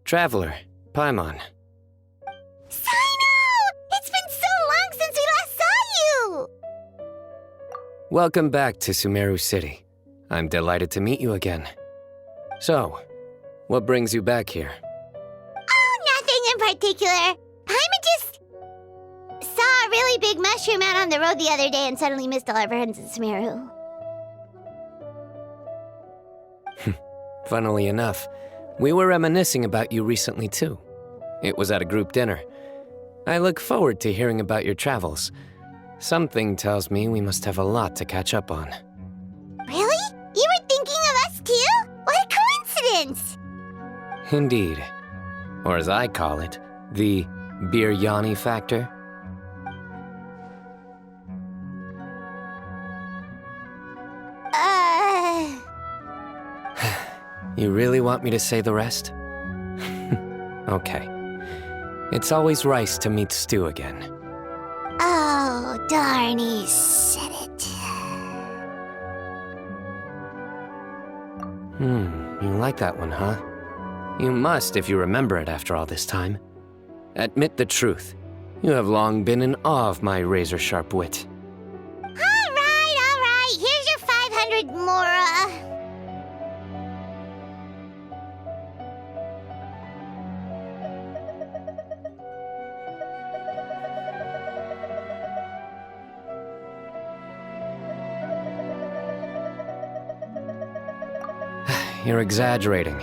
Traveler, Paimon. Cyno! It's been so long since we last saw you! Welcome back to Sumeru City. I'm delighted to meet you again. So, what brings you back here? Oh, nothing in particular. Paimon just saw a really big mushroom out on the road the other day and suddenly missed all our friends in Sumeru. Funnily enough, we were reminiscing about you recently too. It was at a group dinner. I look forward to hearing about your travels. Something tells me we must have a lot to catch up on. Really? You were thinking of us too? What a coincidence! Indeed. Or as I call it, the Biryani factor. You really want me to say the rest? Okay. It's always rice to meet stew again. Oh, darn, he said it. You like that one, huh? You must if you remember it after all this time. Admit the truth. You have long been in awe of my razor-sharp wit. All right. Here's your 500 Mora. You're exaggerating.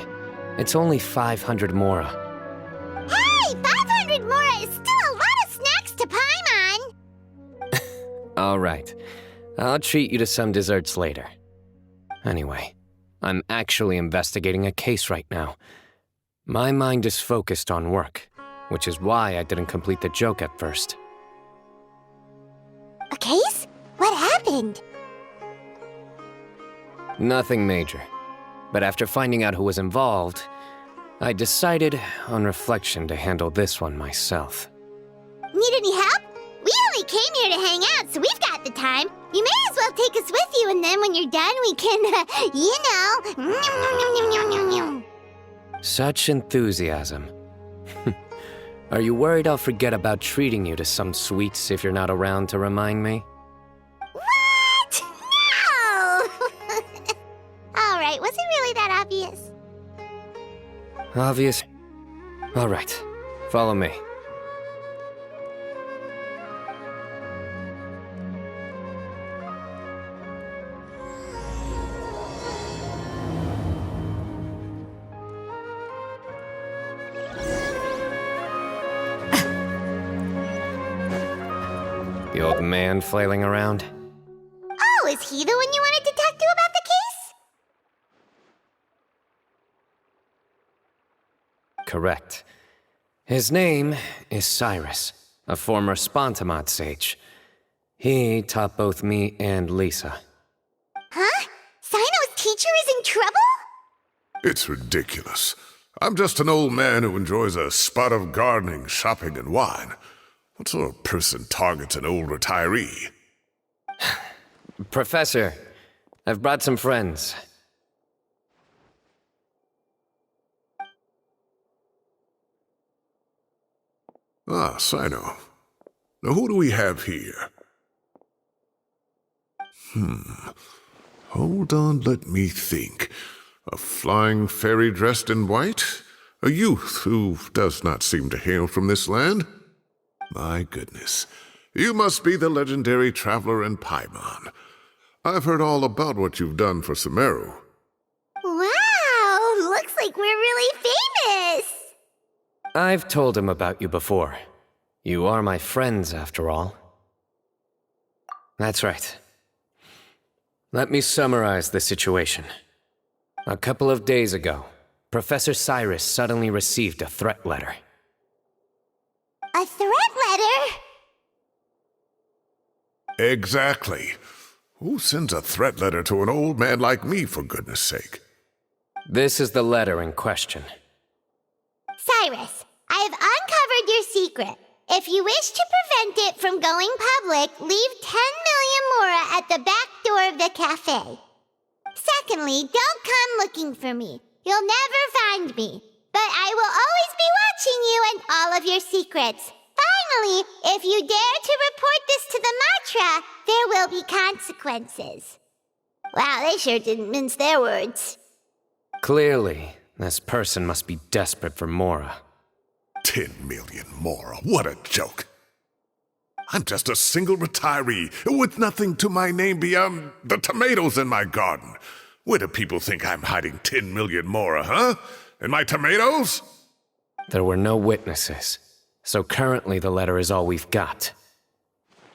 It's only 500 Mora. Hey, 500 Mora is still a lot of snacks to Paimon. All right. I'll treat you to some desserts later. Anyway, I'm actually investigating a case right now. My mind is focused on work, which is why I didn't complete the joke at first. A case? What happened? Nothing major. But after finding out who was involved, I decided, on reflection, to handle this one myself. Need any help? We only came here to hang out, so we've got the time. You may as well take us with you, and then when you're done, we can, Such enthusiasm. Are you worried I'll forget about treating you to some sweets if you're not around to remind me? What? No! All right, was it really that obvious? Obvious? All right, follow me. The old man flailing around? Oh, is he the one you wanted to talk to about the case? Correct. His name is Cyrus, a former Spontamod sage. He taught both me and Lisa. Huh? Cyno's teacher is in trouble? It's ridiculous. I'm just an old man who enjoys a spot of gardening, shopping, and wine. What sort of person targets an old retiree? Professor, I've brought some friends. Ah, Cyno. Now who do we have here? Hold on, let me think. A flying fairy dressed in white? A youth who does not seem to hail from this land? My goodness. You must be the legendary traveler in Paimon. I've heard all about what you've done for Sumeru. Wow, looks like we're really famous. I've told him about you before. You are my friends, after all. That's right. Let me summarize the situation. A couple of days ago, Professor Cyrus suddenly received a threat letter. A threat letter? Exactly. Who sends a threat letter to an old man like me, for goodness sake? This is the letter in question. Cyrus, I have uncovered your secret. If you wish to prevent it from going public, leave 10 million Mora at the back door of the cafe. Secondly, don't come looking for me. You'll never find me. But I will always be watching you and all of your secrets. Finally, if you dare to report this to the Matra, there will be consequences. Wow, they sure didn't mince their words. Clearly, this person must be desperate for Mora. 10 million Mora, what a joke. I'm just a single retiree with nothing to my name beyond the tomatoes in my garden. Where do people think I'm hiding 10 million Mora, huh? In my tomatoes? There were no witnesses, so currently the letter is all we've got.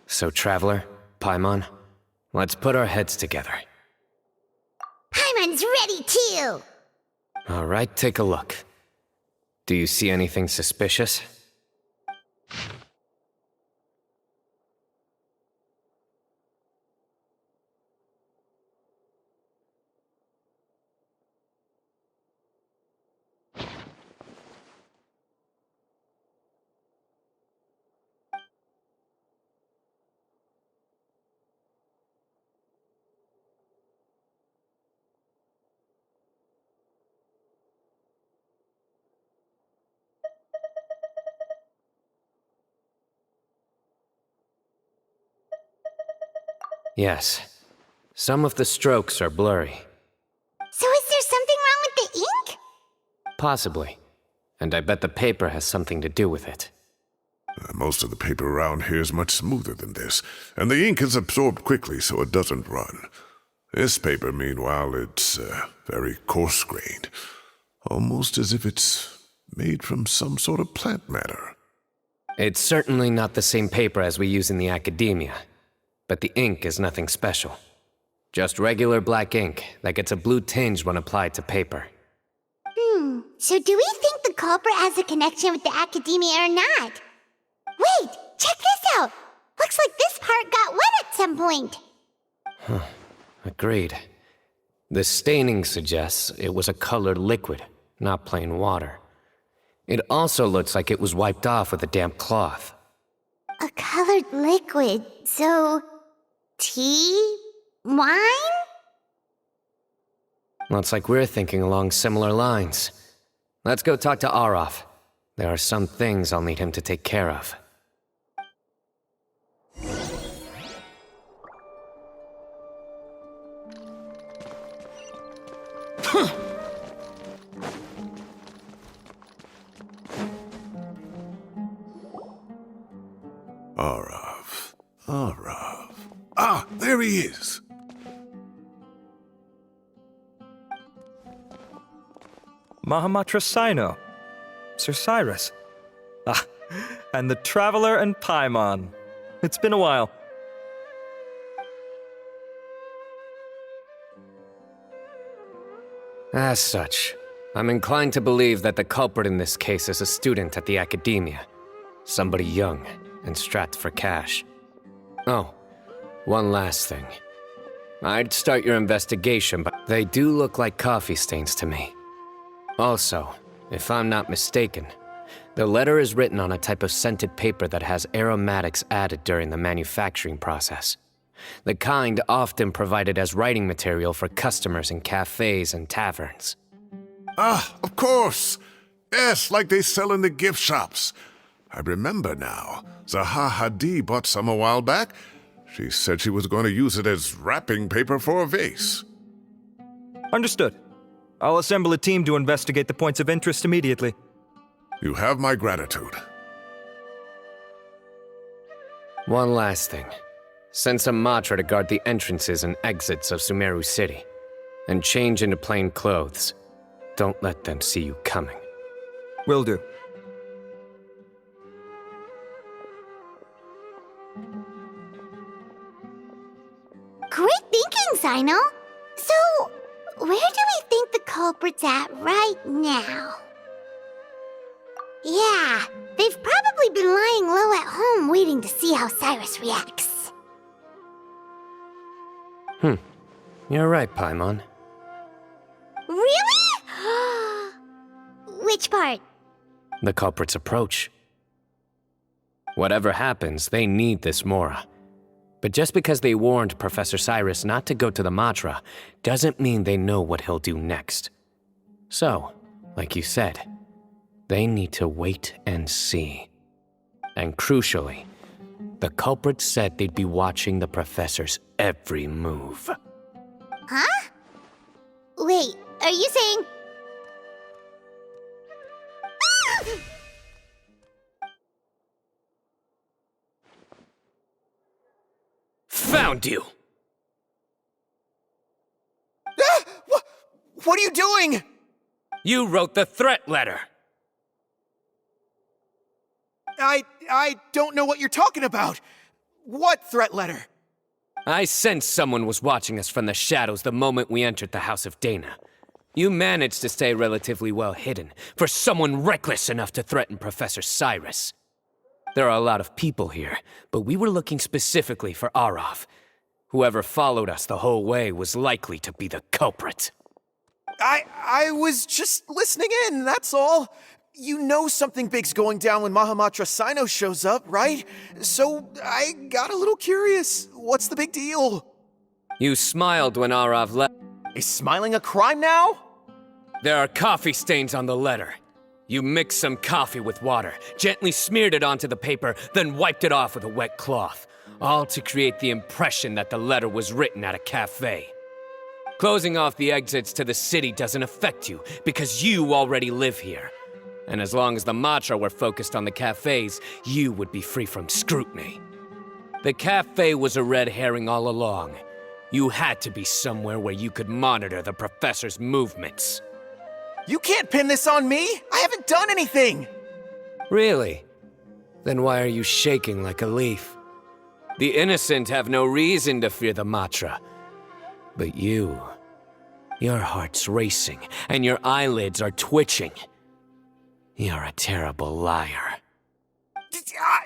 So, Traveler, Paimon, let's put our heads together. Paimon's ready too! All right, take a look. Do you see anything suspicious? Yes. Some of the strokes are blurry. So is there something wrong with the ink? Possibly. And I bet the paper has something to do with it. Most of the paper around here is much smoother than this, and the ink is absorbed quickly so it doesn't run. This paper, meanwhile, it's very coarse-grained, almost as if it's made from some sort of plant matter. It's certainly not the same paper as we use in the Academia, but the ink is nothing special. Just regular black ink that gets a blue tinge when applied to paper. So do we think the culprit has a connection with the Academia or not? Wait, check this out! Looks like this part got wet at some point. Agreed. The staining suggests it was a colored liquid, not plain water. It also looks like it was wiped off with a damp cloth. A colored liquid, so... tea? Wine? Looks like we're thinking along similar lines. Let's go talk to Arof. There are some things I'll need him to take care of. Arav. Ah, there he is. Mahamatra Cyno. Sir Cyrus. Ah, and the Traveler and Paimon. It's been a while. As such, I'm inclined to believe that the culprit in this case is a student at the Academia. Somebody young and strapped for cash. Oh, one last thing. I'd start your investigation, but they do look like coffee stains to me. Also, if I'm not mistaken, the letter is written on a type of scented paper that has aromatics added during the manufacturing process. The kind often provided as writing material for customers in cafes and taverns. Ah, of course. Yes, like they sell in the gift shops. I remember now. Zaha Hadid bought some a while back. She said she was going to use it as wrapping paper for a vase. Understood. I'll assemble a team to investigate the points of interest immediately. You have my gratitude. One last thing. Send some Matra to guard the entrances and exits of Sumeru City. And change into plain clothes. Don't let them see you coming. Will do. Great thinking, Cyno! So, where do we think the culprit's at right now? Yeah, they've probably been lying low at home waiting to see how Cyrus reacts. You're right, Paimon. Really? Which part? The culprit's approach. Whatever happens, they need this Mora. But just because they warned Professor Cyrus not to go to the Matra, doesn't mean they know what he'll do next. So, like you said, They need to wait and see. And crucially, the culprits said they'd be watching the professor's every move. Huh? Wait, are you saying... Found you! What are you doing? You wrote the threat letter! I don't know what you're talking about. What threat letter? I sensed someone was watching us from the shadows the moment we entered the House of Dana. You managed to stay relatively well hidden for someone reckless enough to threaten Professor Cyrus. There are a lot of people here, but we were looking specifically for Arav. Whoever followed us the whole way was likely to be the culprit. I was just listening in, that's all. You know something big's going down when Mahamatra Cyno shows up, right? So I got a little curious. What's the big deal? You smiled when Arav left. Is smiling a crime now? There are coffee stains on the letter. You mixed some coffee with water, gently smeared it onto the paper, then wiped it off with a wet cloth, all to create the impression that the letter was written at a cafe. Closing off the exits to the city doesn't affect you, because you already live here. And as long as the Matra were focused on the cafes, you would be free from scrutiny. The cafe was a red herring all along. You had to be somewhere where you could monitor the professor's movements. You can't pin this on me! I haven't done anything! Really? Then why are you shaking like a leaf? The innocent have no reason to fear the Matra. But you... your heart's racing, and your eyelids are twitching. You're a terrible liar.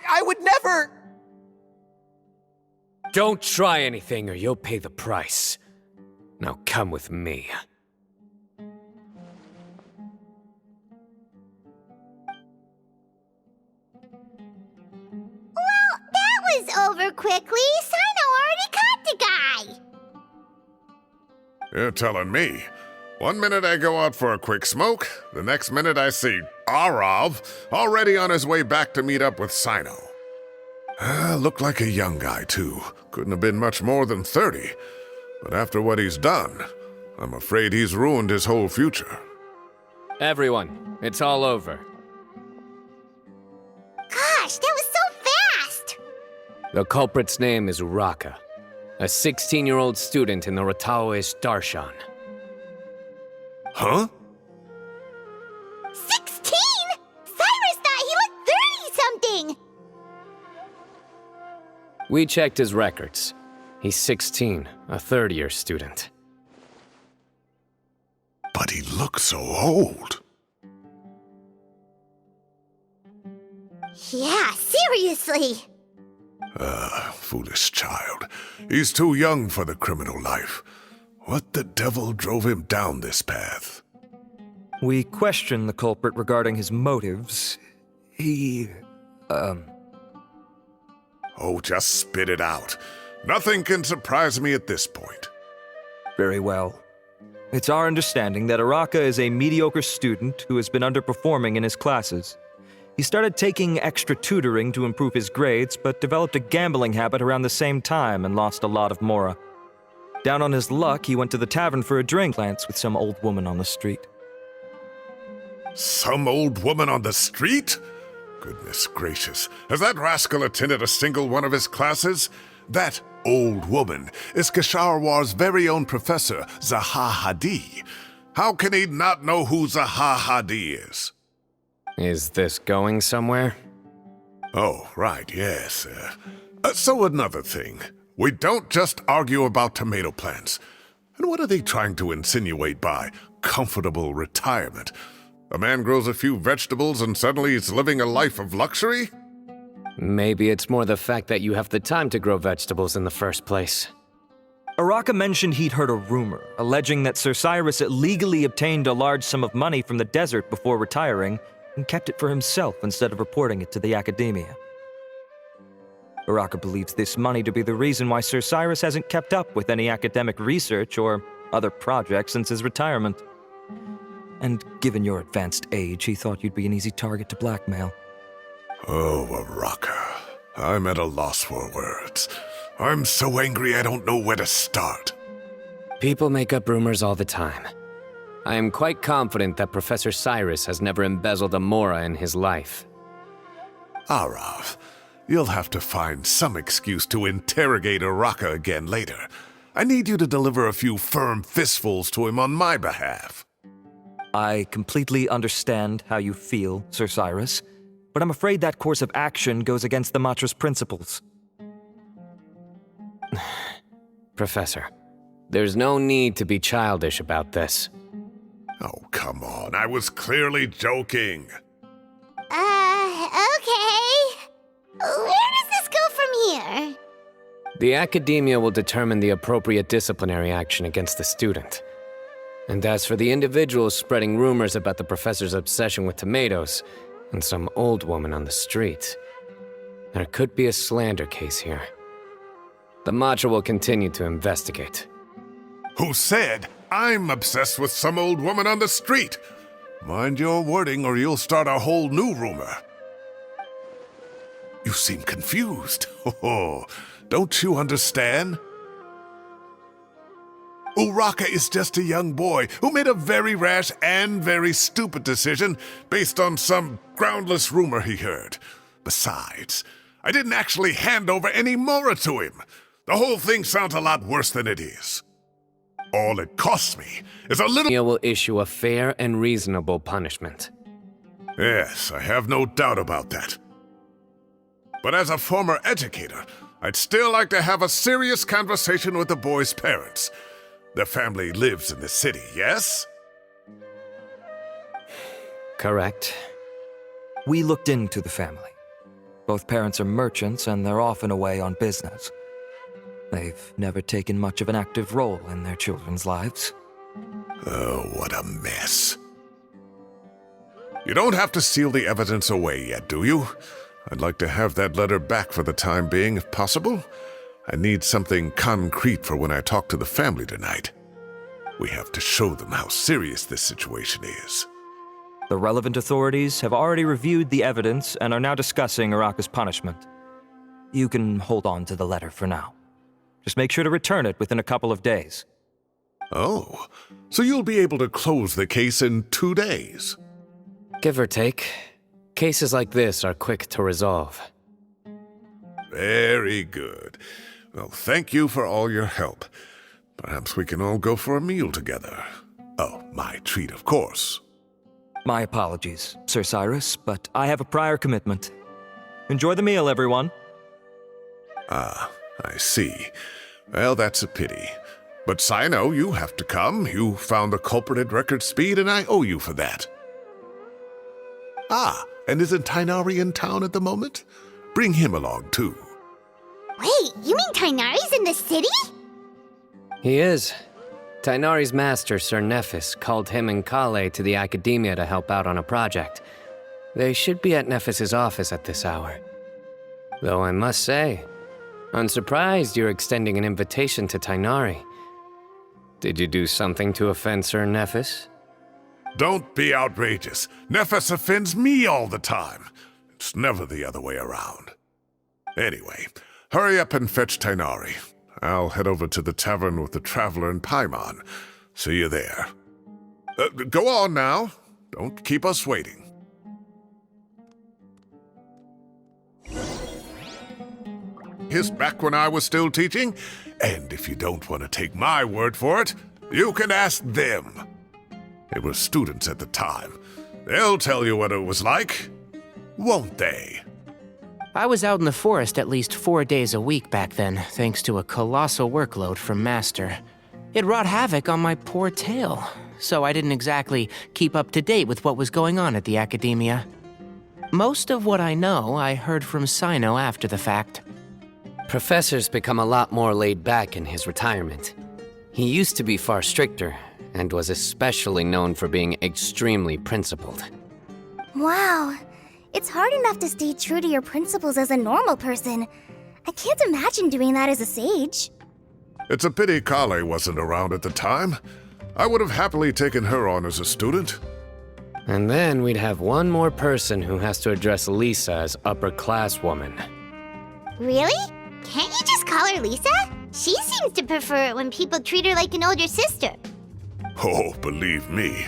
I would never... Don't try anything or you'll pay the price. Now come with me. Well, that was over quickly. Cyno already caught the guy. You're telling me. 1 minute I go out for a quick smoke, the next minute I see Arav already on his way back to meet up with Cyno. Looked like a young guy, too. Couldn't have been much more than 30. But after what he's done, I'm afraid he's ruined his whole future. Everyone, it's all over. Gosh, that was so fast! The culprit's name is Uraka, a 16-year-old student in the Rataoist Darshan. Huh? 16? Cyrus thought he looked 30-something! We checked his records. He's 16, a third-year student. But he looks so old. Yeah, seriously! Foolish child. He's too young for the criminal life. What the devil drove him down this path? We questioned the culprit regarding his motives. Oh, just spit it out. Nothing can surprise me at this point. Very well. It's our understanding that Uraka is a mediocre student who has been underperforming in his classes. He started taking extra tutoring to improve his grades, but developed a gambling habit around the same time and lost a lot of mora. Down on his luck, he went to the tavern for a drink with some old woman on the street. Some old woman on the street? Goodness gracious, has that rascal attended a single one of his classes? That old woman is Kasharwar's very own professor, Zaha Hadi. How can he not know who Zaha Hadi is? Is this going somewhere? Oh, right, yes. So another thing. We don't just argue about tomato plants. And what are they trying to insinuate by comfortable retirement? A man grows a few vegetables and suddenly he's living a life of luxury? Maybe it's more the fact that you have the time to grow vegetables in the first place. Uraka mentioned he'd heard a rumor, alleging that Sir Cyrus illegally obtained a large sum of money from the desert before retiring, and kept it for himself instead of reporting it to the Enkanomiya. Uraka believes this money to be the reason why Sir Cyrus hasn't kept up with any academic research or other projects since his retirement. And given your advanced age, he thought you'd be an easy target to blackmail. Oh, Araka. I'm at a loss for words. I'm so angry I don't know where to start. People make up rumors all the time. I am quite confident that Professor Cyrus has never embezzled a mora in his life. Arav, you'll have to find some excuse to interrogate Araka again later. I need you to deliver a few firm fistfuls to him on my behalf. I completely understand how you feel, Sir Cyrus, but I'm afraid that course of action goes against the Matra's principles. Professor, there's no need to be childish about this. Oh, come on. I was clearly joking. Okay. Where does this go from here? The Academia will determine the appropriate disciplinary action against the student. And as for the individuals spreading rumors about the professor's obsession with tomatoes and some old woman on the street, there could be a slander case here. The Matra will continue to investigate. Who said I'm obsessed with some old woman on the street? Mind your wording or you'll start a whole new rumor. You seem confused. Oh, don't you understand? Uraka is just a young boy who made a very rash and very stupid decision based on some groundless rumor he heard. Besides, I didn't actually hand over any mora to him. The whole thing sounds a lot worse than it is. All it costs me is a little... Academia will issue a fair and reasonable punishment. Yes, I have no doubt about that. But as a former educator, I'd still like to have a serious conversation with the boy's parents. Their family lives in the city, yes? Correct. We looked into the family. Both parents are merchants and they're often away on business. They've never taken much of an active role in their children's lives. Oh, what a mess. You don't have to seal the evidence away yet, do you? I'd like to have that letter back for the time being, if possible. I need something concrete for when I talk to the family tonight. We have to show them how serious this situation is. The relevant authorities have already reviewed the evidence and are now discussing Araka's punishment. You can hold on to the letter for now. Just make sure to return it within a couple of days. Oh, so you'll be able to close the case in 2 days? Give or take. Cases like this are quick to resolve. Very good. Well, thank you for all your help. Perhaps we can all go for a meal together. Oh, my treat, of course. My apologies, Sir Cyrus, but I have a prior commitment. Enjoy the meal, everyone. Ah, I see. Well, that's a pity. But Cyno, you have to come. You found the culprit at record speed, and I owe you for that. Ah, and isn't Tighnari in town at the moment? Bring him along, too. Wait, you mean Tighnari's in the city? He is. Tighnari's master, Sir Nephis, called him and Kale to the Academia to help out on a project. They should be at Nephis's office at this hour. Though I must say, I'm surprised you're extending an invitation to Tighnari. Did you do something to offend Sir Nephis? Don't be outrageous. Nephis offends me all the time. It's never the other way around. Anyway, hurry up and fetch Tighnari. I'll head over to the tavern with the Traveler and Paimon. See you there. Go on now. Don't keep us waiting. His back when I was still teaching, and if you don't want to take my word for it, you can ask them. They were students at the time. They'll tell you what it was like, won't they? I was out in the forest at least 4 days a week back then, thanks to a colossal workload from Master. It wrought havoc on my poor tail, so I didn't exactly keep up to date with what was going on at the Academia. Most of what I know, I heard from Cyno after the fact. Professor's become a lot more laid back in his retirement. He used to be far stricter, and was especially known for being extremely principled. Wow. It's hard enough to stay true to your principles as a normal person. I can't imagine doing that as a sage. It's a pity Kale wasn't around at the time. I would have happily taken her on as a student. And then we'd have one more person who has to address Lisa as upper-class woman. Really? Can't you just call her Lisa? She seems to prefer it when people treat her like an older sister. Oh, believe me,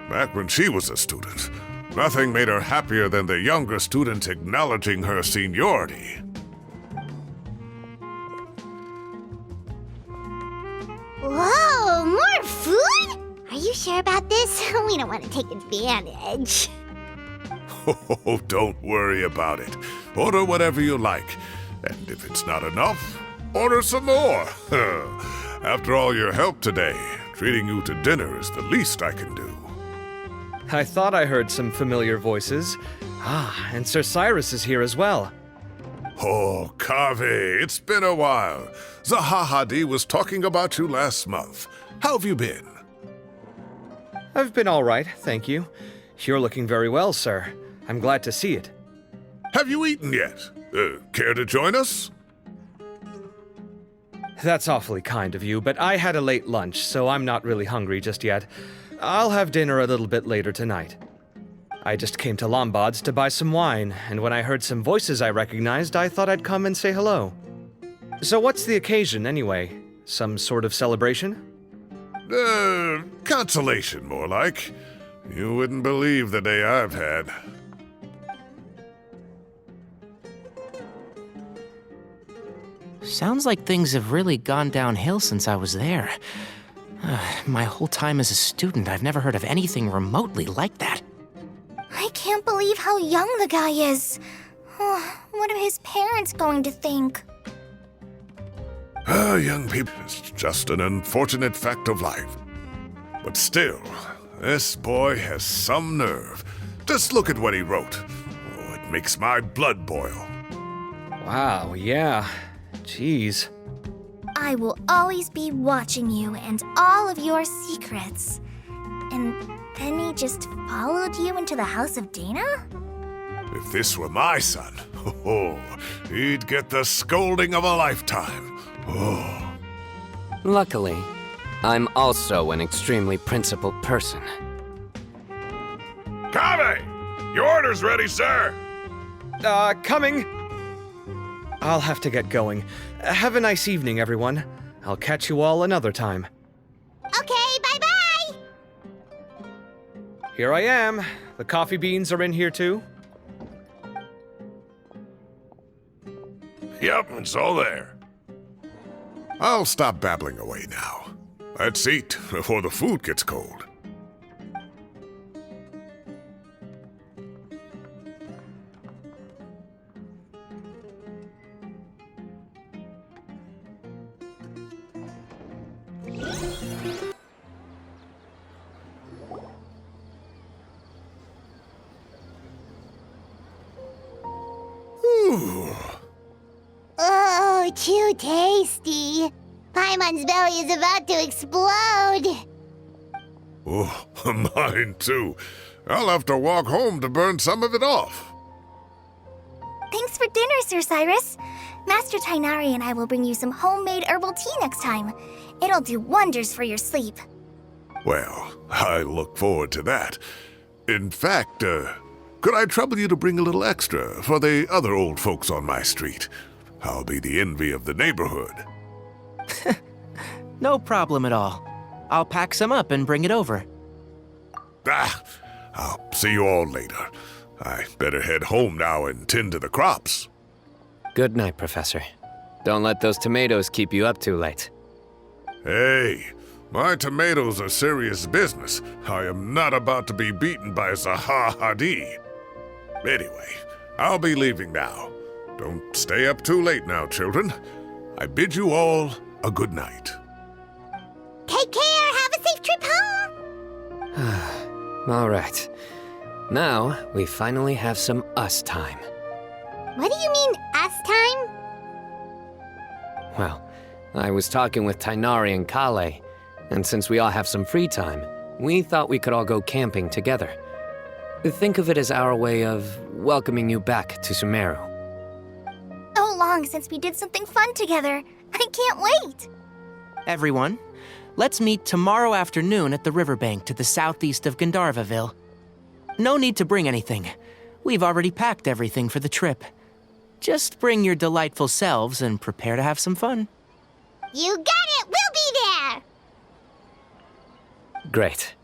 back when she was a student, nothing made her happier than the younger students acknowledging her seniority. Whoa, more food? Are you sure about this? We don't want to take advantage. Oh, don't worry about it. Order whatever you like. And if it's not enough, order some more. After all your help today, treating you to dinner is the least I can do. I thought I heard some familiar voices. Ah, and Sir Cyrus is here as well. Oh, Kaveh, it's been a while. Zahahadi was talking about you last month. How have you been? I've been all right, thank you. You're looking very well, sir. I'm glad to see it. Have you eaten yet? Care to join us? That's awfully kind of you, but I had a late lunch, so I'm not really hungry just yet. I'll have dinner a little bit later tonight. I just came to Lombard's to buy some wine, and when I heard some voices I recognized, I thought I'd come and say hello. So what's the occasion, anyway? Some sort of celebration? Consolation, more like. You wouldn't believe the day I've had. Sounds like things have really gone downhill since I was there. My whole time as a student, I've never heard of anything remotely like that. I can't believe how young the guy is. What are his parents going to think? Young people, it's just an unfortunate fact of life. But still, this boy has some nerve. Just look at what he wrote. Oh, it makes my blood boil. Wow, yeah. Jeez. I will always be watching you and all of your secrets. And then he just followed you into the house of Dana? If this were my son, he'd get the scolding of a lifetime. Oh. Luckily, I'm also an extremely principled person. Kaveh! Your order's ready, sir! Coming! I'll have to get going. Have a nice evening, everyone. I'll catch you all another time. Okay, bye-bye! Here I am. The coffee beans are in here too. Yep, it's all there. I'll stop babbling away now. Let's eat before the food gets cold. Oh, too tasty. Paimon's belly is about to explode. Oh, mine too. I'll have to walk home to burn some of it off. Thanks for dinner, Sir Cyrus. Master Tighnari and I will bring you some homemade herbal tea next time. It'll do wonders for your sleep. Well, I look forward to that. In fact, could I trouble you to bring a little extra for the other old folks on my street? I'll be the envy of the neighborhood. No problem at all. I'll pack some up and bring it over. I'll see you all later. I better head home now and tend to the crops. Good night, Professor. Don't let those tomatoes keep you up too late. Hey, my tomatoes are serious business. I am not about to be beaten by Zahahadi. Anyway, I'll be leaving now. Don't stay up too late now, children. I bid you all a good night. Take care. Have a safe trip home. All right. Now, we finally have some us time. What do you mean, us time? Well, I was talking with Tighnari and Kale, and since we all have some free time, we thought we could all go camping together. Think of it as our way of welcoming you back to Sumeru. So long since we did something fun together. I can't wait. Everyone, let's meet tomorrow afternoon at the riverbank to the southeast of Gandharvaville. No need to bring anything. We've already packed everything for the trip. Just bring your delightful selves and prepare to have some fun. You got it! We'll be there! Great.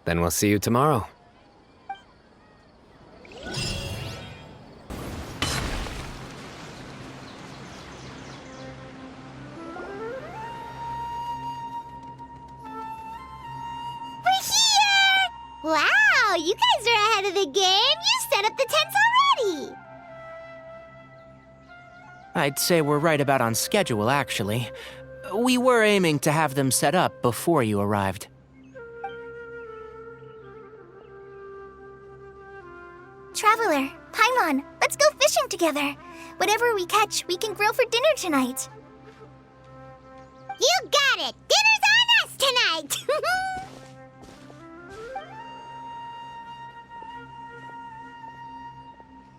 Then we'll see you tomorrow. We're here! Wow, you guys are ahead of the game. You set up the tents already. I'd say we're right about on schedule, actually. We were aiming to have them set up before you arrived. Traveler, Paimon, let's go fishing together. Whatever we catch, we can grill for dinner tonight. You got it! Dinner's on us tonight!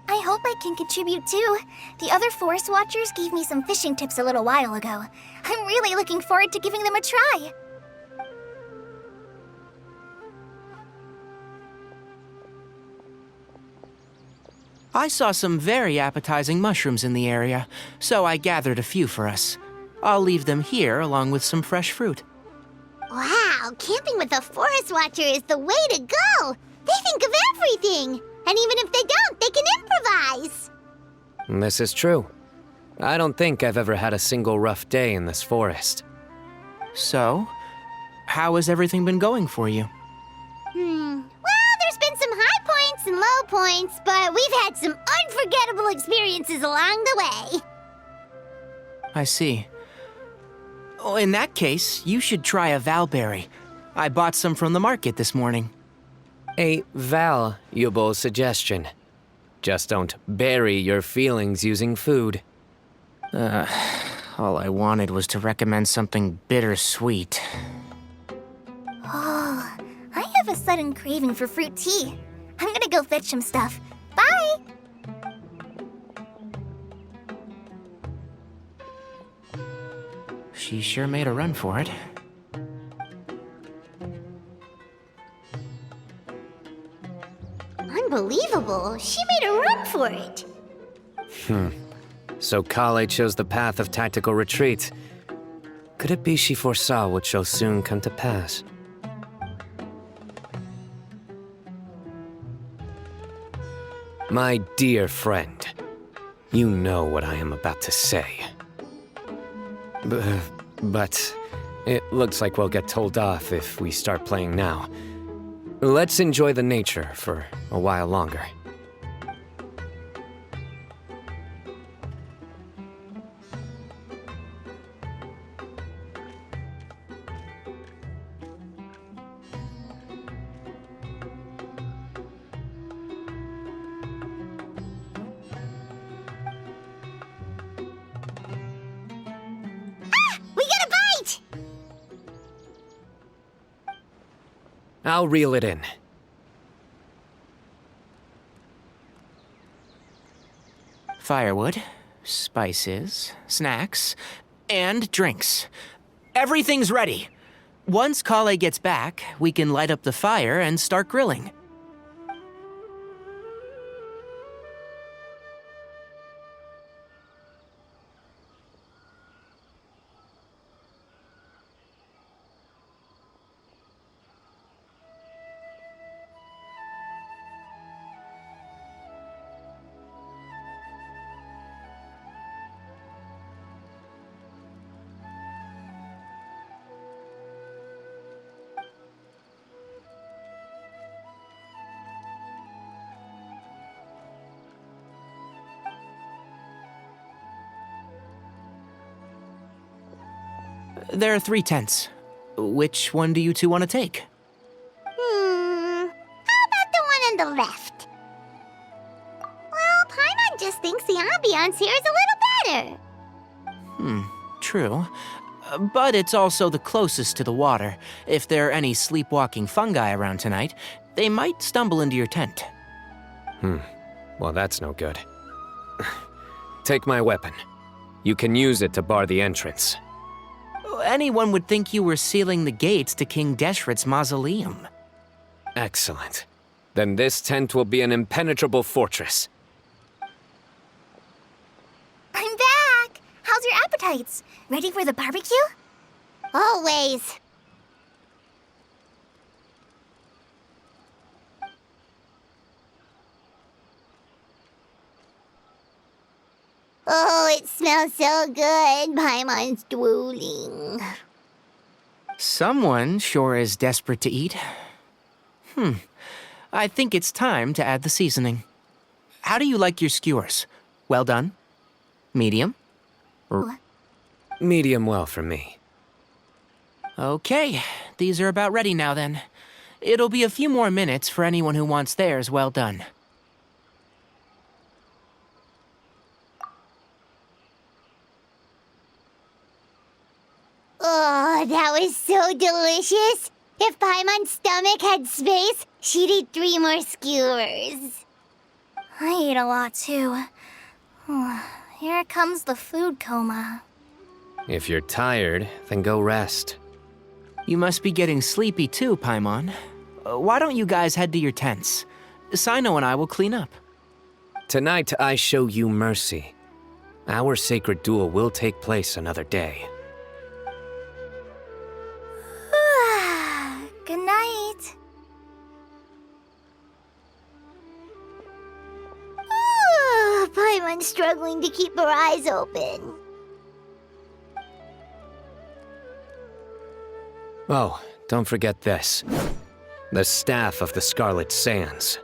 I hope I can contribute too. The other Forest Watchers gave me some fishing tips a little while ago. I'm really looking forward to giving them a try. I saw some very appetizing mushrooms in the area, so I gathered a few for us. I'll leave them here along with some fresh fruit. Wow, camping with a Forest Watcher is the way to go! They think of everything! And even if they don't, they can improvise! This is true. I don't think I've ever had a single rough day in this forest. So, how has everything been going for you? Well, there's been some high points and low points, but we've had some unforgettable experiences along the way. I see. Oh, in that case, you should try a valberry. I bought some from the market this morning. A valuable suggestion. Just don't bury your feelings using food. All I wanted was to recommend something bittersweet. Oh, I have a sudden craving for fruit tea. I'm gonna go fetch some stuff. Bye! She sure made a run for it. Unbelievable. She made a run for it. So Kale chose the path of tactical retreat. Could it be she foresaw what shall soon come to pass? My dear friend, you know what I am about to say. But it looks like we'll get told off if we start playing now. Let's enjoy the nature for a while longer. We got a bite! I'll reel it in. Firewood, spices, snacks, and drinks. Everything's ready. Once Kale gets back, we can light up the fire and start grilling. There are 3 tents. Which one do you two want to take? How about the one on the left? Well, Paimon just thinks the ambiance here is a little better. True. But it's also the closest to the water. If there are any sleepwalking fungi around tonight, they might stumble into your tent. Well, that's no good. Take my weapon. You can use it to bar the entrance. Anyone would think you were sealing the gates to King Deshret's mausoleum. Excellent. then this tent will be an impenetrable fortress. I'm back! How's your appetites? Ready for the barbecue? Always. Oh, it smells so good. Paimon's drooling. Someone sure is desperate to eat. I think it's time to add the seasoning. How do you like your skewers? Well done? Medium? Medium well for me. Okay, these are about ready now then. It'll be a few more minutes for anyone who wants theirs well done. Oh, that was so delicious. If Paimon's stomach had space, she'd eat 3 more skewers. I ate a lot too. Here comes the food coma. If you're tired, then go rest. You must be getting sleepy too, Paimon. Why don't you guys head to your tents? Cyno and I will clean up. Tonight I show you mercy. Our sacred duel will take place another day. Good night. Paimon's struggling to keep her eyes open. Oh, don't forget this. The Staff of the Scarlet Sands.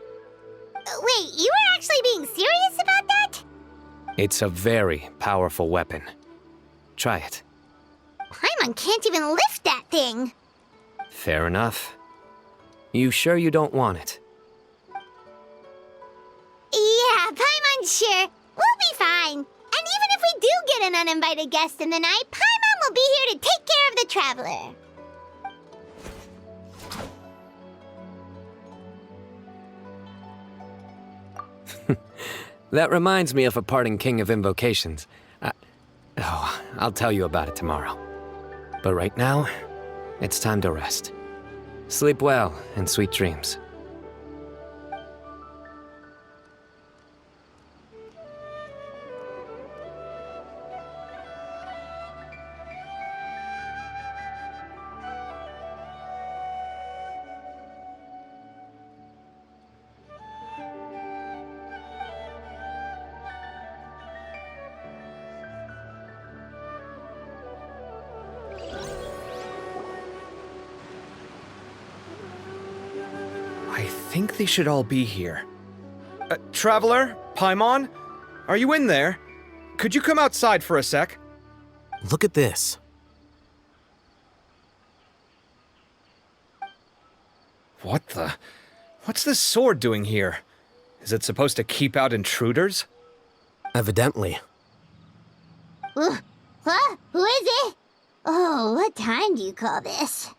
Wait, you were actually being serious about that? It's a very powerful weapon. Try it. Paimon can't even lift that thing. Fair enough. You sure you don't want it? Yeah, Paimon's sure. We'll be fine. And even if we do get an uninvited guest in the night, Paimon will be here to take care of the traveler. That reminds me of a parting king of invocations. I'll tell you about it tomorrow. But right now, it's time to rest. Sleep well and sweet dreams. I think they should all be here. Traveler? Paimon? Are you in there? Could you come outside for a sec? Look at this. What the? What's this sword doing here? Is it supposed to keep out intruders? Evidently. Huh? Who is it? Oh, what time do you call this?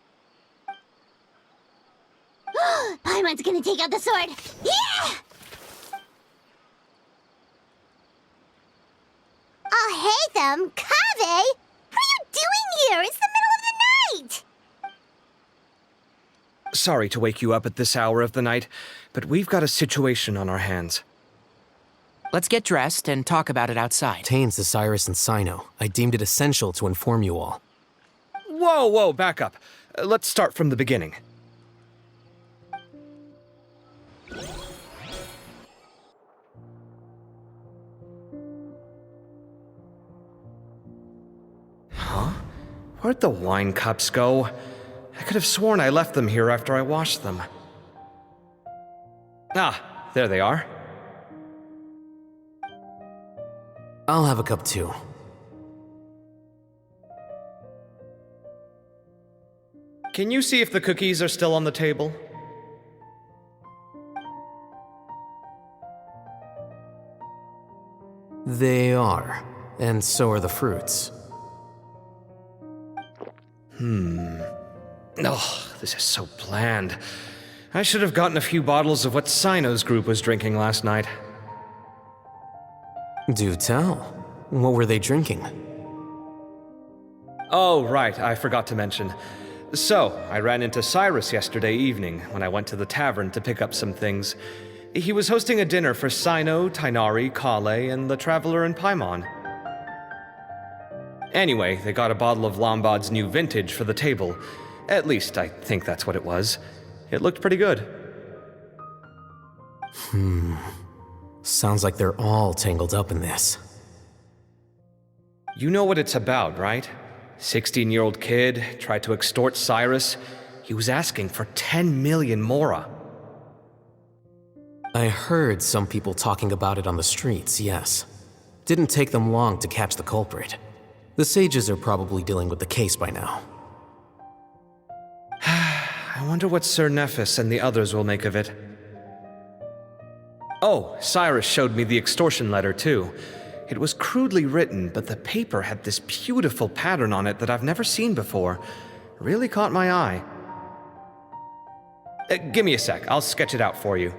Paimon's gonna take out the sword. Yeah! Oh, hey them, Kave! What are you doing here? It's the middle of the night! Sorry to wake you up at this hour of the night, but we've got a situation on our hands. Let's get dressed and talk about it outside. Pertains to Cyrus and Cyno. I deemed it essential to inform you all. Whoa, back up. Let's start from the beginning. Where'd the wine cups go? I could have sworn I left them here after I washed them. Ah, there they are. I'll have a cup too. Can you see if the cookies are still on the table? They are. And so are the fruits. Oh, this is so bland. I should have gotten a few bottles of what Cyno's group was drinking last night. Do tell. What were they drinking? Oh, right, I forgot to mention. So, I ran into Cyrus yesterday evening when I went to the tavern to pick up some things. He was hosting a dinner for Cyno, Tighnari, Kale, and the Traveler and Paimon. Anyway, they got a bottle of Lombard's new vintage for the table. At least, I think that's what it was. It looked pretty good. Sounds like they're all tangled up in this. You know what it's about, right? 16-year-old kid tried to extort Cyrus. He was asking for 10 million mora. I heard some people talking about it on the streets, yes. Didn't take them long to catch the culprit. The sages are probably dealing with the case by now. I wonder what Sir Nephis and the others will make of it. Oh, Cyrus showed me the extortion letter, too. It was crudely written, but the paper had this beautiful pattern on it that I've never seen before. Really caught my eye. Give me a sec, I'll sketch it out for you.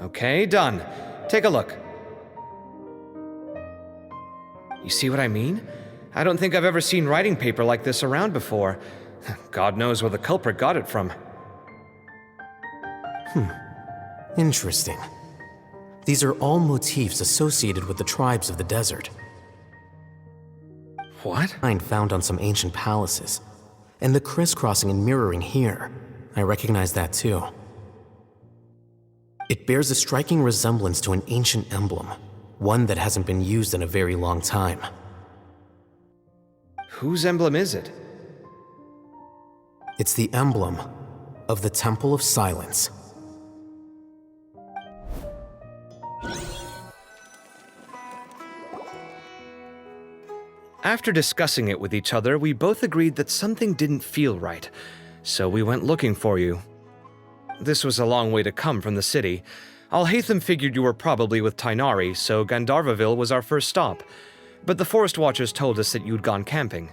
Okay, done. Take a look. You see what I mean? I don't think I've ever seen writing paper like this around before. God knows where the culprit got it from. Interesting. These are all motifs associated with the tribes of the desert. What? Found on some ancient palaces. And the crisscrossing and mirroring here. I recognize that too. It bears a striking resemblance to an ancient emblem, one that hasn't been used in a very long time. Whose emblem is it? It's the emblem of the Temple of Silence. After discussing it with each other, we both agreed that something didn't feel right, so we went looking for you. This was a long way to come from the city. Alhaitham figured you were probably with Tighnari, so Gandharvaville was our first stop. But the Forest Watchers told us that you'd gone camping.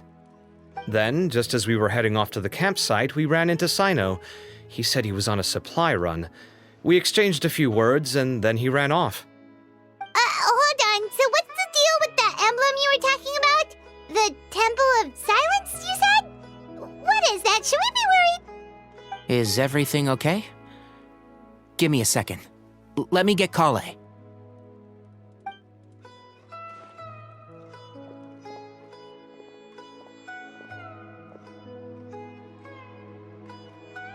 Then, just as we were heading off to the campsite, we ran into Cyno. He said he was on a supply run. We exchanged a few words, and then he ran off. Hold on. So what's the deal with that emblem you were talking about? The Temple of Silence, you said? What is that? Should we be worried? Is everything okay? Give me a second. Let me get Kale.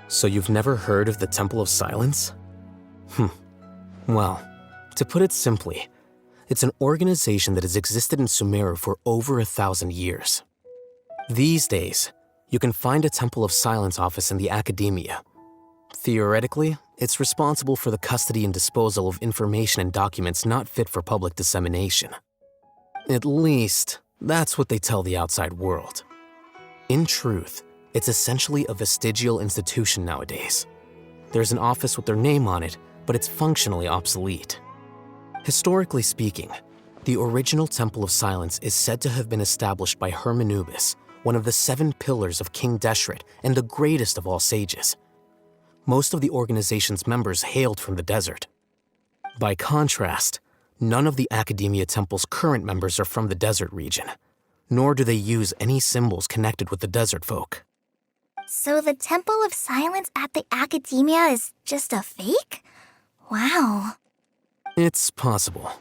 So you've never heard of the Temple of Silence? Well, to put it simply, it's an organization that has existed in Sumeru for over 1,000 years. These days, you can find a Temple of Silence office in the Enkanomiya. Theoretically, it's responsible for the custody and disposal of information and documents not fit for public dissemination. At least, that's what they tell the outside world. In truth, it's essentially a vestigial institution nowadays. There's an office with their name on it, but it's functionally obsolete. Historically speaking, the original Temple of Silence is said to have been established by Hermanubis, one of the 7 pillars of King Deshret and the greatest of all sages. Most of the organization's members hailed from the desert. By contrast, none of the Academia Temple's current members are from the desert region, nor do they use any symbols connected with the desert folk. So the Temple of Silence at the Academia is just a fake? Wow. It's possible.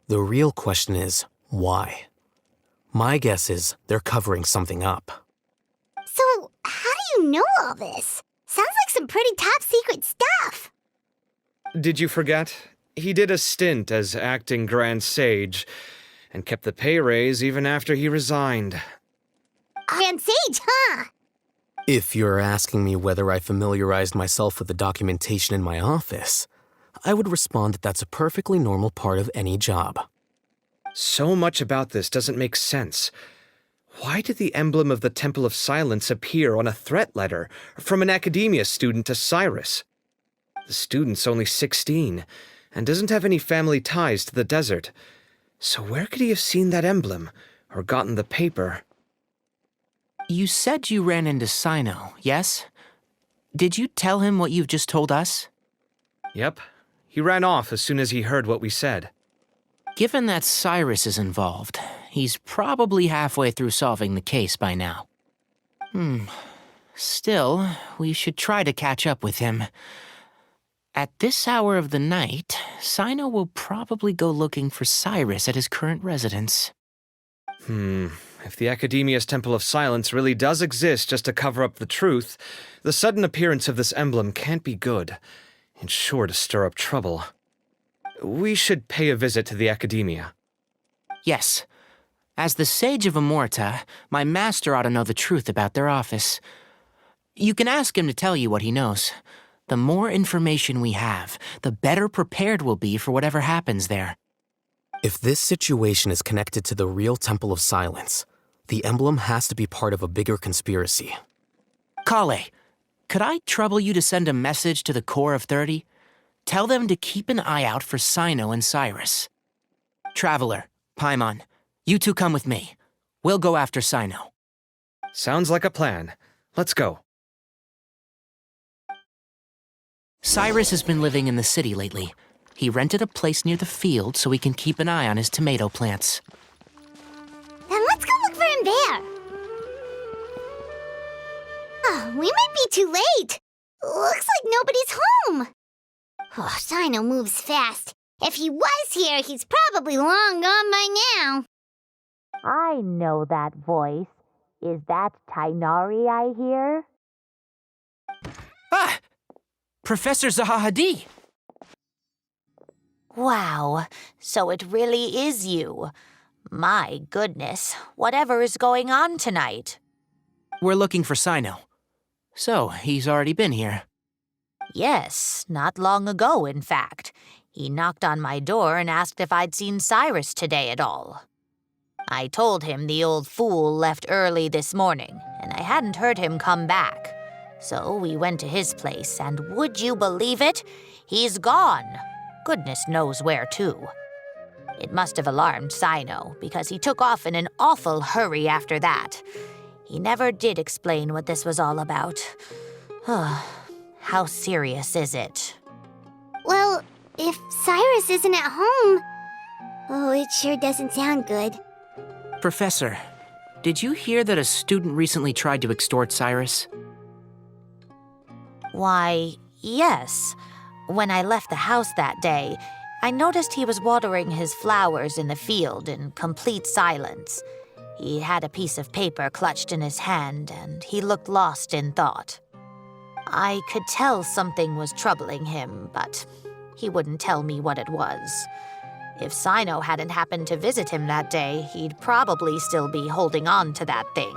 The real question is, why? My guess is they're covering something up. So, how do you know all this? Sounds like some pretty top-secret stuff. Did you forget? He did a stint as acting Grand Sage, and kept the pay raise even after he resigned. Grand Sage, huh? If you're asking me whether I familiarized myself with the documentation in my office, I would respond that that's a perfectly normal part of any job. So much about this doesn't make sense. Why did the emblem of the Temple of Silence appear on a threat letter from an Academia student to Cyrus? The student's only 16, and doesn't have any family ties to the desert. So where could he have seen that emblem, or gotten the paper? You said you ran into Cyno, yes? Did you tell him what you've just told us? Yep. He ran off as soon as he heard what we said. Given that Cyrus is involved, he's probably halfway through solving the case by now. Still, we should try to catch up with him. At this hour of the night, Cyno will probably go looking for Cyrus at his current residence. If the Academia's Temple of Silence really does exist just to cover up the truth, the sudden appearance of this emblem can't be good. It's sure to stir up trouble. We should pay a visit to the Academia. Yes. As the Sage of Amorta, my master ought to know the truth about their office. You can ask him to tell you what he knows. The more information we have, the better prepared we'll be for whatever happens there. If this situation is connected to the real Temple of Silence, the emblem has to be part of a bigger conspiracy. Kale, could I trouble you to send a message to the Core of 30? Tell them to keep an eye out for Cyno and Cyrus. Traveler, Paimon, you two come with me. We'll go after Cyno. Sounds like a plan. Let's go. Cyrus has been living in the city lately. He rented a place near the field so he can keep an eye on his tomato plants. Then let's go look for him there. Oh, we might be too late. Looks like nobody's home. Oh, Cyno moves fast. If he was here, he's probably long gone by now. I know that voice. Is that Tainari I hear? Ah! Professor Zahahadi! Wow, so it really is you. My goodness, whatever is going on tonight? We're looking for Cyno. So, he's already been here. Yes, not long ago, in fact. He knocked on my door and asked if I'd seen Cyrus today at all. I told him the old fool left early this morning, and I hadn't heard him come back. So we went to his place, and would you believe it? He's gone. Goodness knows where to. It must have alarmed Cyno, because he took off in an awful hurry after that. He never did explain what this was all about. How serious is it? Well, if Cyrus isn't at home... Oh, it sure doesn't sound good. Professor, did you hear that a student recently tried to extort Cyrus? Why, yes. When I left the house that day, I noticed he was watering his flowers in the field in complete silence. He had a piece of paper clutched in his hand, and he looked lost in thought. I could tell something was troubling him, but he wouldn't tell me what it was. If Cyno hadn't happened to visit him that day, he'd probably still be holding on to that thing.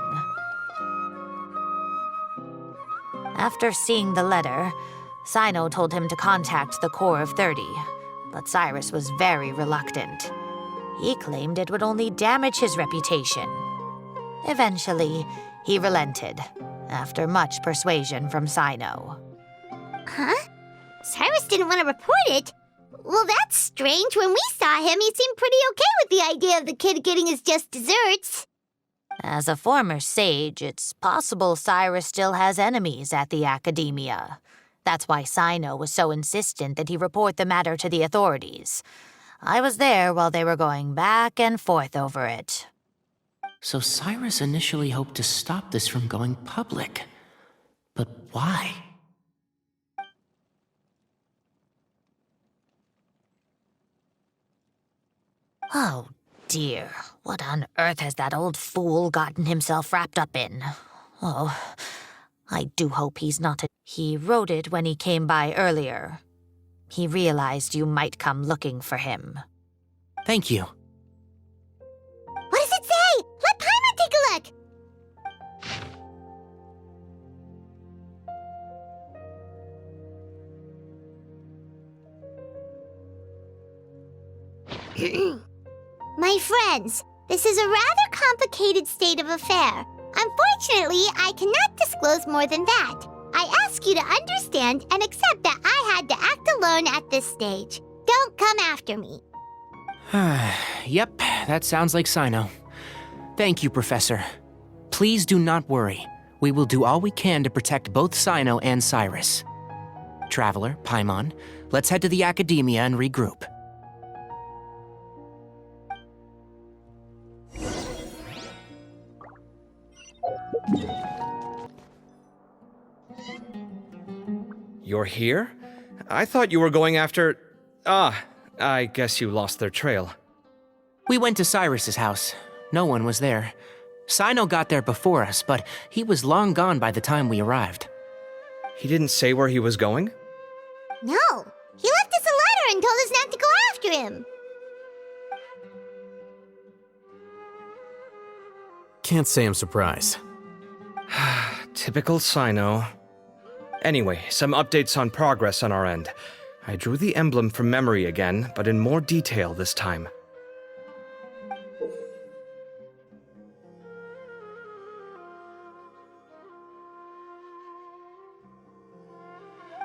After seeing the letter, Cyno told him to contact the Core of 30, but Cyrus was very reluctant. He claimed it would only damage his reputation. Eventually, he relented, after much persuasion from Cyno. Huh? Cyrus didn't want to report it? Well, that's strange. When we saw him, he seemed pretty okay with the idea of the kid getting his just desserts. As a former sage, it's possible Cyrus still has enemies at the Academia. That's why Cyno was so insistent that he report the matter to the authorities. I was there while they were going back and forth over it. So Cyrus initially hoped to stop this from going public. But why? Oh, dear. What on earth has that old fool gotten himself wrapped up in? Oh, I do hope he's not a... He wrote it when he came by earlier. He realized you might come looking for him. Thank you. What does it say? Let Paimon take a look. My friends, this is a rather complicated state of affair. Unfortunately, I cannot disclose more than that. I ask you to understand and accept that I had to act alone at this stage. Don't come after me. Yep, that sounds like Cyno. Thank you, Professor. Please do not worry. We will do all we can to protect both Cyno and Cyrus. Traveler, Paimon, let's head to the Academia and regroup. You're here? I thought you were going after... I guess you lost their trail. We went to Cyrus's house. No one was there. Cyno got there before us, but he was long gone by the time we arrived. He didn't say where he was going? No, he left us a letter and told us not to go after him. Can't say I'm surprised. Typical Cyno. Anyway, some updates on progress on our end. I drew the emblem from memory again, but in more detail this time.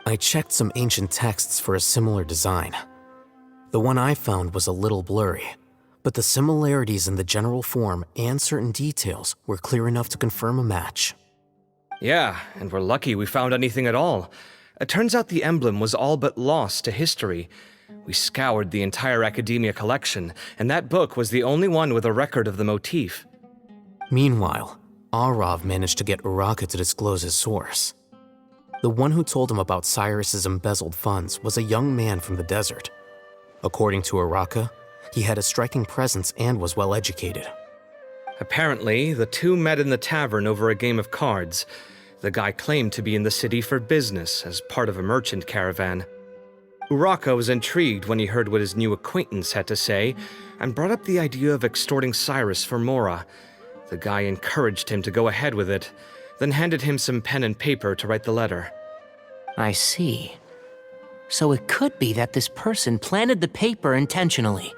I checked some ancient texts for a similar design. The one I found was a little blurry, but the similarities in the general form and certain details were clear enough to confirm a match. Yeah, and we're lucky we found anything at all. It turns out the emblem was all but lost to history. We scoured the entire Academia collection, and that book was the only one with a record of the motif. Meanwhile, Arav managed to get Uraka to disclose his source. The one who told him about Cyrus's embezzled funds was a young man from the desert. According to Uraka, he had a striking presence and was well educated. Apparently, the two met in the tavern over a game of cards. The guy claimed to be in the city for business as part of a merchant caravan. Uraka was intrigued when he heard what his new acquaintance had to say and brought up the idea of extorting Cyrus for Mora. The guy encouraged him to go ahead with it, then handed him some pen and paper to write the letter. I see. So it could be that this person planted the paper intentionally.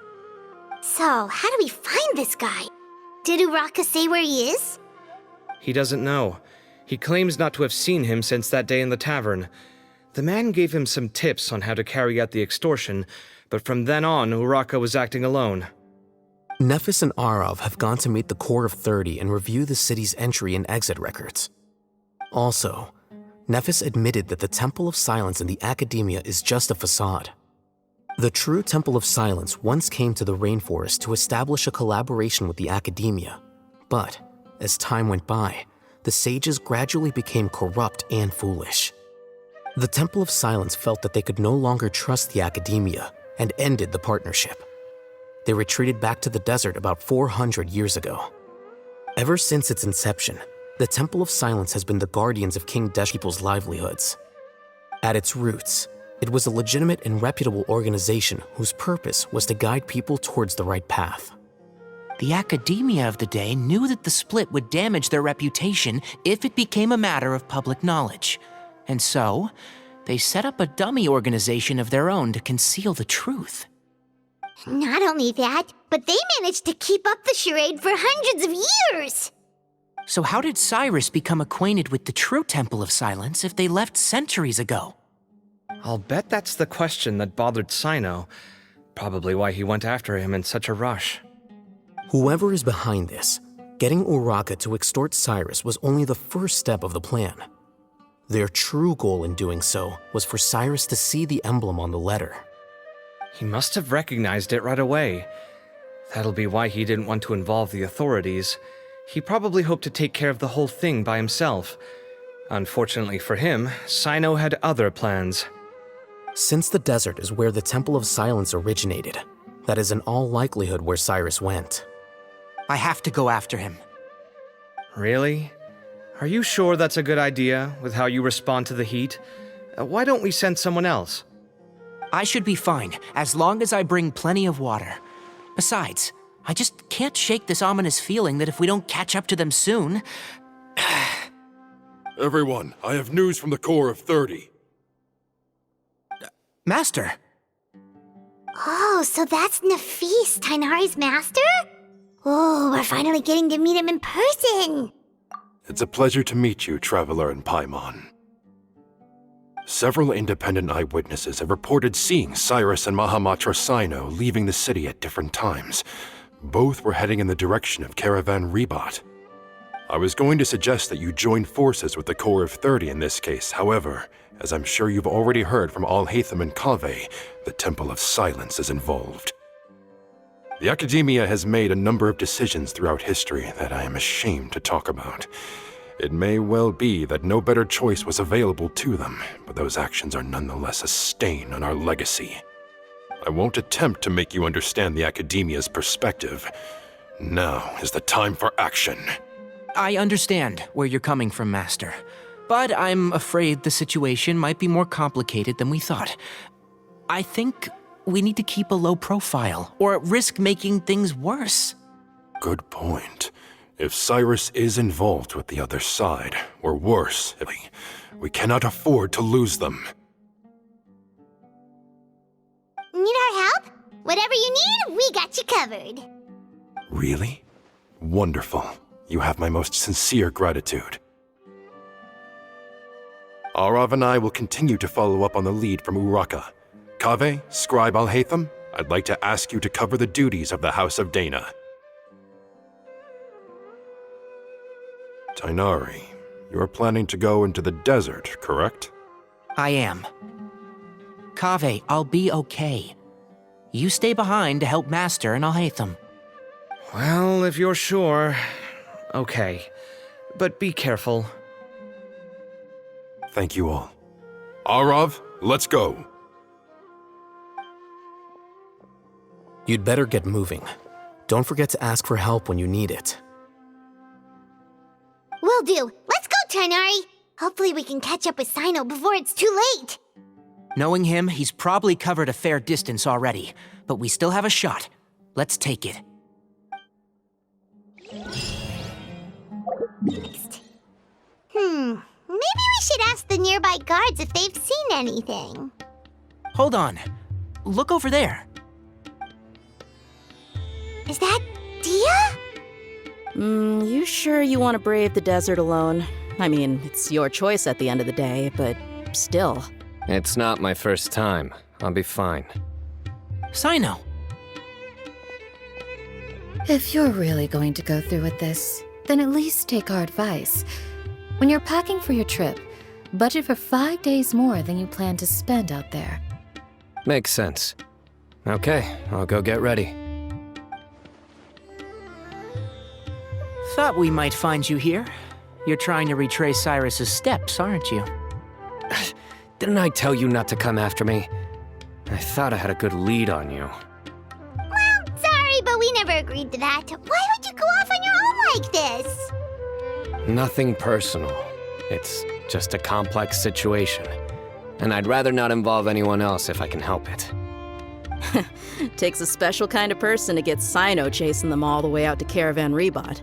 So, how do we find this guy? Did Uraka say where he is? He doesn't know. He claims not to have seen him since that day in the tavern. The man gave him some tips on how to carry out the extortion, but from then on, Uraka was acting alone. Nephis and Arav have gone to meet the Core of 30 and review the city's entry and exit records. Also, Nephis admitted that the Temple of Silence in the Academia is just a facade. The true Temple of Silence once came to the rainforest to establish a collaboration with the Academia, but as time went by, the sages gradually became corrupt and foolish. The Temple of Silence felt that they could no longer trust the Academia and ended the partnership. They retreated back to the desert about 400 years ago. Ever since its inception, the Temple of Silence has been the guardians of King Desh people's livelihoods. At its roots, it was a legitimate and reputable organization whose purpose was to guide people towards the right path. The Academia of the day knew that the split would damage their reputation if it became a matter of public knowledge. And so, they set up a dummy organization of their own to conceal the truth. Not only that, but they managed to keep up the charade for hundreds of years! So how did Cyrus become acquainted with the true Temple of Silence if they left centuries ago? I'll bet that's the question that bothered Cyno. Probably why he went after him in such a rush. Whoever is behind this, getting Uraka to extort Cyrus was only the first step of the plan. Their true goal in doing so was for Cyrus to see the emblem on the letter. He must have recognized it right away. That'll be why he didn't want to involve the authorities. He probably hoped to take care of the whole thing by himself. Unfortunately for him, Cyno had other plans. Since the desert is where the Temple of Silence originated, that is in all likelihood where Cyrus went. I have to go after him. Really? Are you sure that's a good idea, with how you respond to the heat? Why don't we send someone else? I should be fine, as long as I bring plenty of water. Besides, I just can't shake this ominous feeling that if we don't catch up to them soon... Everyone, I have news from the Core of 30. Master! Oh, so that's Nafis, Tainari's master? Oh, we're finally getting to meet him in person! It's a pleasure to meet you, Traveler and Paimon. Several independent eyewitnesses have reported seeing Cyrus and Mahamatra Cyno leaving the city at different times. Both were heading in the direction of Caravan Rebot. I was going to suggest that you join forces with the Core of 30 in this case. However, as I'm sure you've already heard from Alhaitham and Kaveh, the Temple of Silence is involved. The Academia has made a number of decisions throughout history that I am ashamed to talk about. It may well be that no better choice was available to them, but those actions are nonetheless a stain on our legacy. I won't attempt to make you understand the Academia's perspective. Now is the time for action. I understand where you're coming from, Master. But I'm afraid the situation might be more complicated than we thought. I think we need to keep a low profile, or risk making things worse. Good point. If Cyrus is involved with the other side, or worse, we cannot afford to lose them. Need our help? Whatever you need, we got you covered. Really? Wonderful. You have my most sincere gratitude. Arav and I will continue to follow up on the lead from Uraka. Kaveh, Scribe Alhaitham, I'd like to ask you to cover the duties of the House of Dana. Tighnari, you are planning to go into the desert, correct? I am. Kaveh, I'll be okay. You stay behind to help Master and Alhaitham. Well, if you're sure. Okay. But be careful. Thank you all. Arav, let's go. You'd better get moving. Don't forget to ask for help when you need it. Will do. Let's go, Tighnari. Hopefully we can catch up with Cyno before it's too late. Knowing him, he's probably covered a fair distance already, but we still have a shot. Let's take it. Next. Maybe we should ask the nearby guards if they've seen anything. Hold on. Look over there. Is that Dia? You sure you want to brave the desert alone? I mean, it's your choice at the end of the day, but still. It's not my first time. I'll be fine. Cyno. If you're really going to go through with this, then at least take our advice. When you're packing for your trip, budget for 5 days more than you plan to spend out there. Makes sense. Okay, I'll go get ready. Thought we might find you here. You're trying to retrace Cyrus's steps, aren't you? Didn't I tell you not to come after me? I thought I had a good lead on you. Well, sorry, but we never agreed to that. Why would you go off on your own like this? Nothing personal. It's just a complex situation. And I'd rather not involve anyone else if I can help it. Takes a special kind of person to get Cyno chasing them all the way out to Caravan Rebot.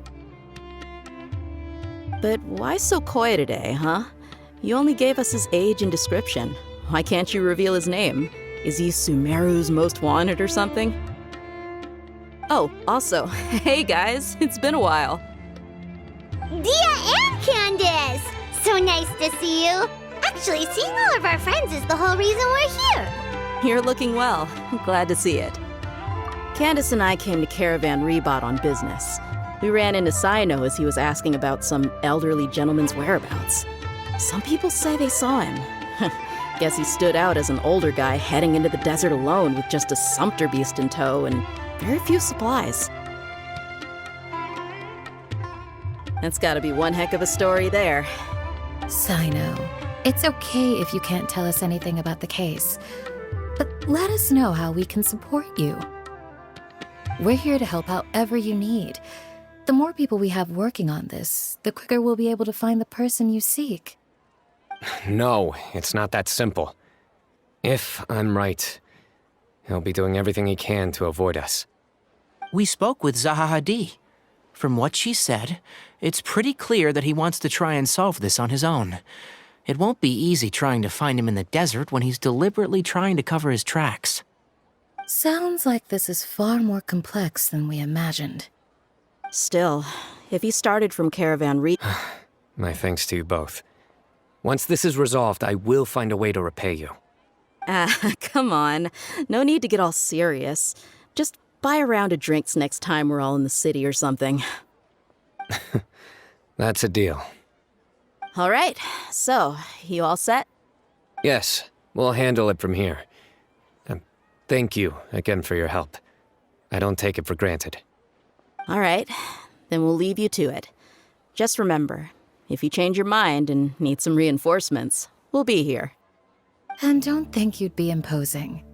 But why so coy today, huh? You only gave us his age and description. Why can't you reveal his name? Is he Sumeru's most wanted or something? Oh, also, hey guys, it's been a while. Dia and Candace! So nice to see you. Actually, seeing all of our friends is the whole reason we're here. You're looking well. Glad to see it. Candace and I came to Caravan Rebot on business. We ran into Cyno as he was asking about some elderly gentleman's whereabouts. Some people say they saw him. Guess he stood out as an older guy heading into the desert alone with just a sumpter beast in tow and very few supplies. That's gotta be one heck of a story there. Cyno, it's okay if you can't tell us anything about the case, but let us know how we can support you. We're here to help however you need. The more people we have working on this, the quicker we'll be able to find the person you seek. No, it's not that simple. If I'm right, he'll be doing everything he can to avoid us. We spoke with Zaha Hadid. From what she said, it's pretty clear that he wants to try and solve this on his own. It won't be easy trying to find him in the desert when he's deliberately trying to cover his tracks. Sounds like this is far more complex than we imagined. Still, if he started from Caravan Rebot... My thanks to you both. Once this is resolved, I will find a way to repay you. Come on. No need to get all serious. Just buy a round of drinks next time we're all in the city or something. That's a deal. All right, so, you all set? Yes, we'll handle it from here. Thank you again for your help. I don't take it for granted. All right, then we'll leave you to it. Just remember, if you change your mind and need some reinforcements, we'll be here. And don't think you'd be imposing.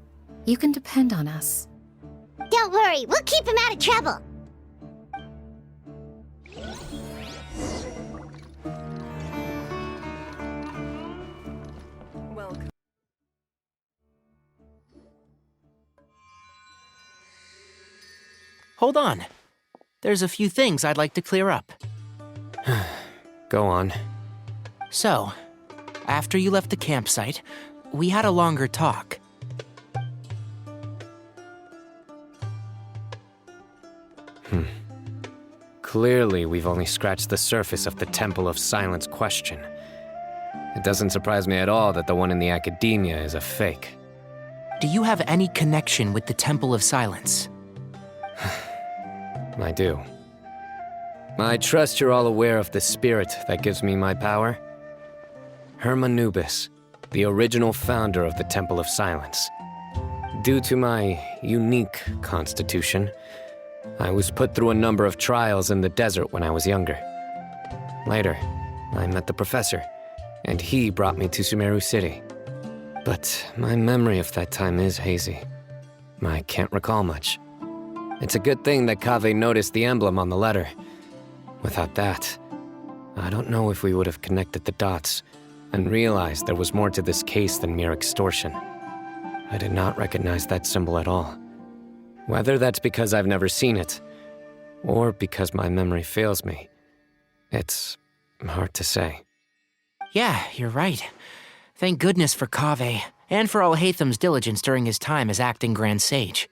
You can depend on us. Don't worry, we'll keep him out of trouble. Hold on. There's a few things I'd like to clear up. Go on. So, after you left the campsite, we had a longer talk. Clearly, we've only scratched the surface of the Temple of Silence question. It doesn't surprise me at all that the one in the Academia is a fake. Do you have any connection with the Temple of Silence? I do. I trust you're all aware of the spirit that gives me my power. Hermanubis, the original founder of the Temple of Silence. Due to my unique constitution, I was put through a number of trials in the desert when I was younger. Later, I met the professor, and he brought me to Sumeru City. But my memory of that time is hazy. I can't recall much. It's a good thing that Kaveh noticed the emblem on the letter. Without that, I don't know if we would have connected the dots and realized there was more to this case than mere extortion. I did not recognize that symbol at all. Whether that's because I've never seen it, or because my memory fails me, it's hard to say. Yeah, you're right. Thank goodness for Kaveh, and for Alhaitham's diligence during his time as acting Grand Sage.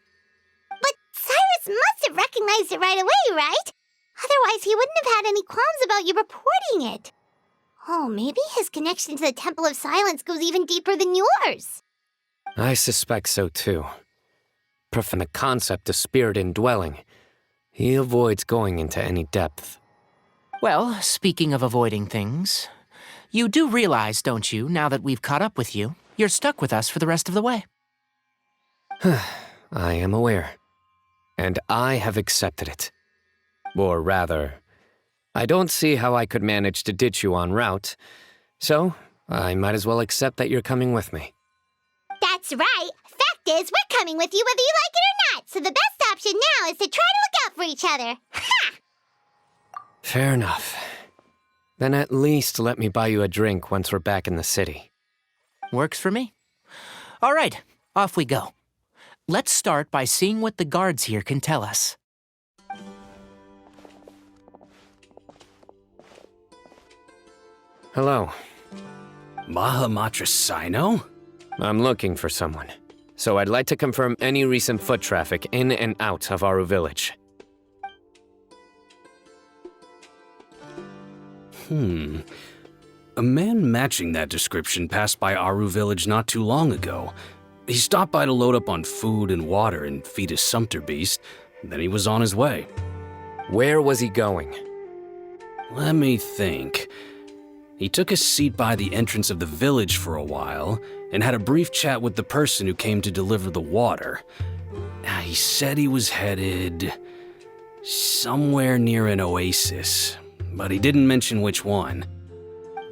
But Cyrus must have recognized it right away, right? Otherwise, he wouldn't have had any qualms about you reporting it. Oh, maybe his connection to the Temple of Silence goes even deeper than yours. I suspect so too. From the concept of spirit indwelling, he avoids going into any depth. Well, speaking of avoiding things, you do realize, don't you, now that we've caught up with you, you're stuck with us for the rest of the way? I am aware. And I have accepted it. Or rather, I don't see how I could manage to ditch you en route, so I might as well accept that you're coming with me. That's right. Fact is, we're coming with you whether you like it or not, so the best option now is to try to look out for each other. Ha! Fair enough. Then at least let me buy you a drink once we're back in the city. Works for me. All right, off we go. Let's start by seeing what the guards here can tell us. Hello. Mahamatra Cyno? I'm looking for someone, so I'd like to confirm any recent foot traffic in and out of Aru Village. A man matching that description passed by Aru Village not too long ago. He stopped by to load up on food and water and feed his sumpter beast, then he was on his way. Where was he going? Let me think. He took a seat by the entrance of the village for a while and had a brief chat with the person who came to deliver the water. He said he was headed somewhere near an oasis, but he didn't mention which one.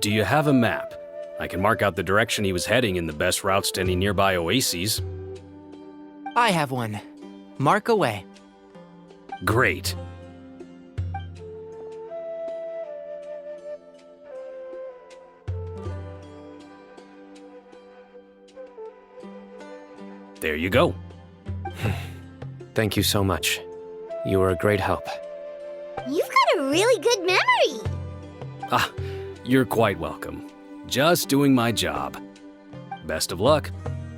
Do you have a map? I can mark out the direction he was heading and the best routes to any nearby oases. I have one. Mark away. Great. There you go. Thank you so much. You were a great help. You've got a really good memory. You're quite welcome. Just doing my job. Best of luck.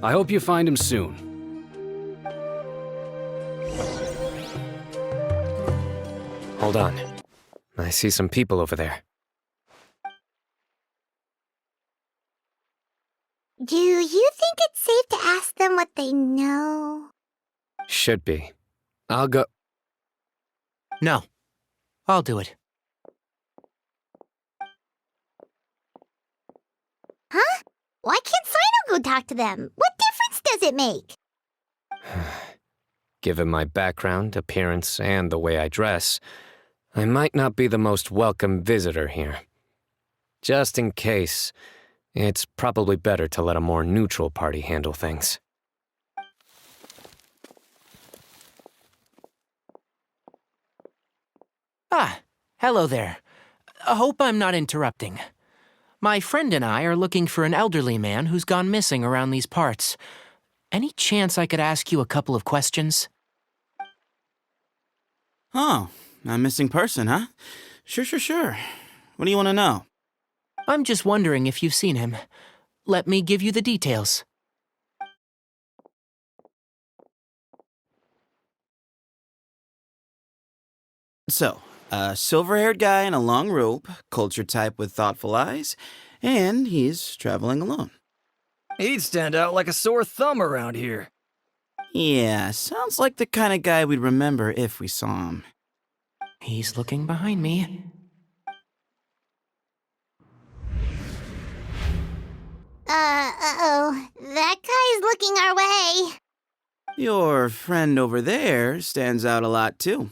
I hope you find him soon. Hold on. I see some people over there. Do you think it's safe to ask them what they know? Should be. I'll go. No. I'll do it. talk to them. What difference does it make? Given my background, appearance, and the way I dress, I might not be the most welcome visitor here. Just in case, it's probably better to let a more neutral party handle things. Ah, hello there. I hope I'm not interrupting. My friend and I are looking for an elderly man who's gone missing around these parts. Any chance I could ask you a couple of questions? Oh, a missing person, huh? Sure. What do you want to know? I'm just wondering if you've seen him. Let me give you the details. So, a silver-haired guy in a long robe, culture type with thoughtful eyes, and he's traveling alone. He'd stand out like a sore thumb around here. Yeah, sounds like the kind of guy we'd remember if we saw him. He's looking behind me. Uh-oh. That guy's looking our way. Your friend over there stands out a lot, too.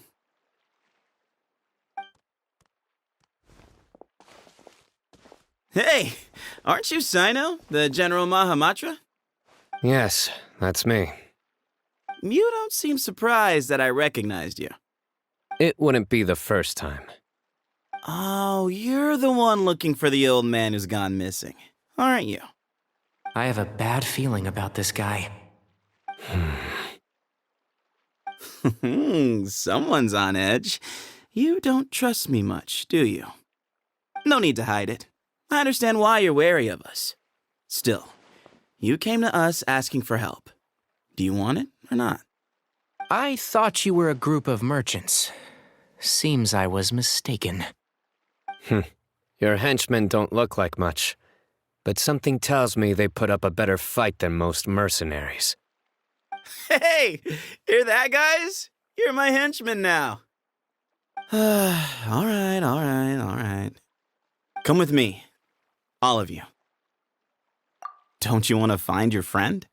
Hey, aren't you Cyno, the General Mahamatra? Yes, that's me. You don't seem surprised that I recognized you. It wouldn't be the first time. Oh, you're the one looking for the old man who's gone missing, aren't you? I have a bad feeling about this guy. Someone's on edge. You don't trust me much, do you? No need to hide it. I understand why you're wary of us. Still, you came to us asking for help. Do you want it or not? I thought you were a group of merchants. Seems I was mistaken. Your henchmen don't look like much, but something tells me they put up a better fight than most mercenaries. Hey, hear that, guys? You're my henchmen now. All right. Come with me. All of you. Don't you want to find your friend?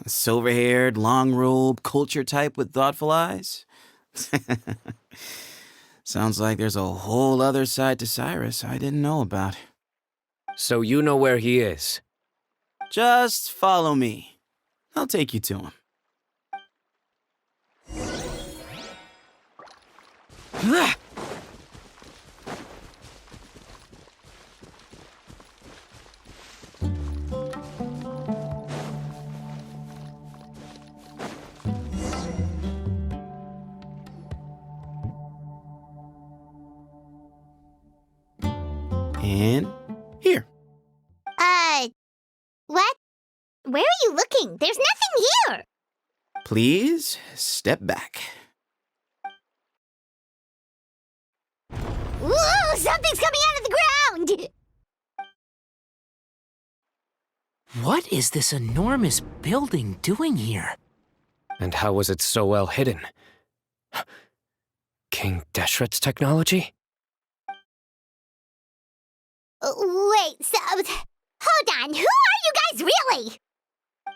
A silver-haired, long-robed, culture type with thoughtful eyes? Sounds like there's a whole other side to Cyrus I didn't know about. So you know where he is? Just follow me. I'll take you to him. And here. What? Where are you looking? There's nothing here. Please step back. Whoa, something's coming out of the ground! What is this enormous building doing here? And how was it so well hidden? King Deshret's technology? Wait, so... Hold on, who are you guys really?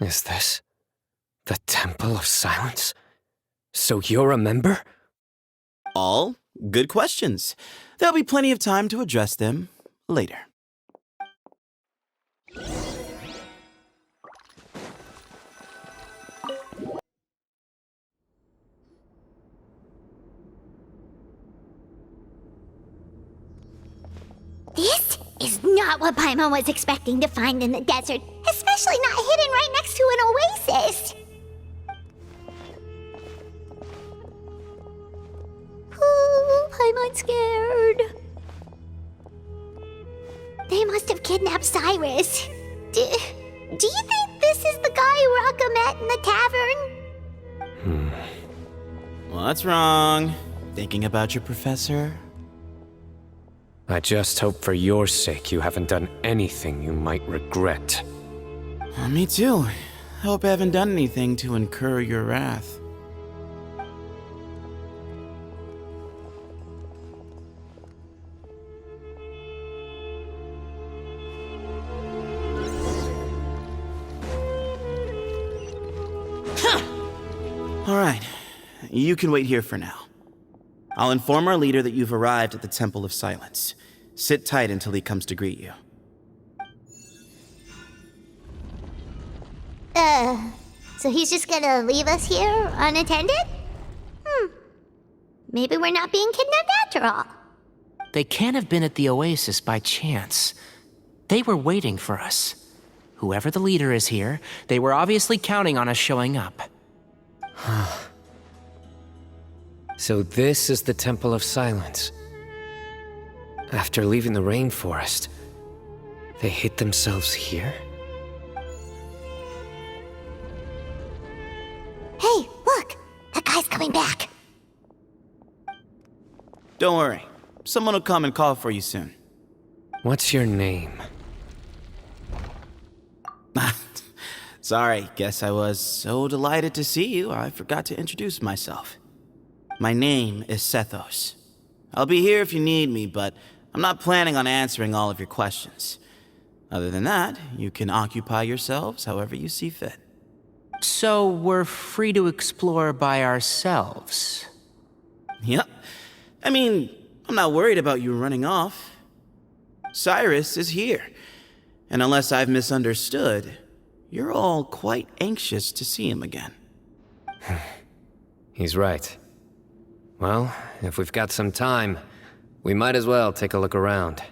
Is this the Temple of Silence? So you're a member? All good questions. There'll be plenty of time to address them later. This is not what Paimon was expecting to find in the desert, especially not hidden right next to an oasis. Ooh, Paimon's scared. They must have kidnapped Cyrus. Do you think this is the guy Raka met in the tavern? What's wrong? Thinking about your professor? I just hope for your sake you haven't done anything you might regret. Me too. Hope I haven't done anything to incur your wrath. you can wait here for now. I'll inform our leader that you've arrived at the Temple of Silence. Sit tight until he comes to greet you. So he's just gonna leave us here unattended? Maybe we're not being kidnapped after all. They can't have been at the Oasis by chance. They were waiting for us. Whoever the leader is here, they were obviously counting on us showing up. So this is the Temple of Silence. After leaving the rainforest, they hid themselves here? Hey, look! That guy's coming back. Don't worry. Someone will come and call for you soon. What's your name? Sorry, guess I was so delighted to see you, I forgot to introduce myself. My name is Sethos. I'll be here if you need me, but I'm not planning on answering all of your questions. Other than that, you can occupy yourselves however you see fit. So we're free to explore by ourselves? Yep. I mean, I'm not worried about you running off. Cyrus is here, and unless I've misunderstood, you're all quite anxious to see him again. He's right. Well, if we've got some time, we might as well take a look around.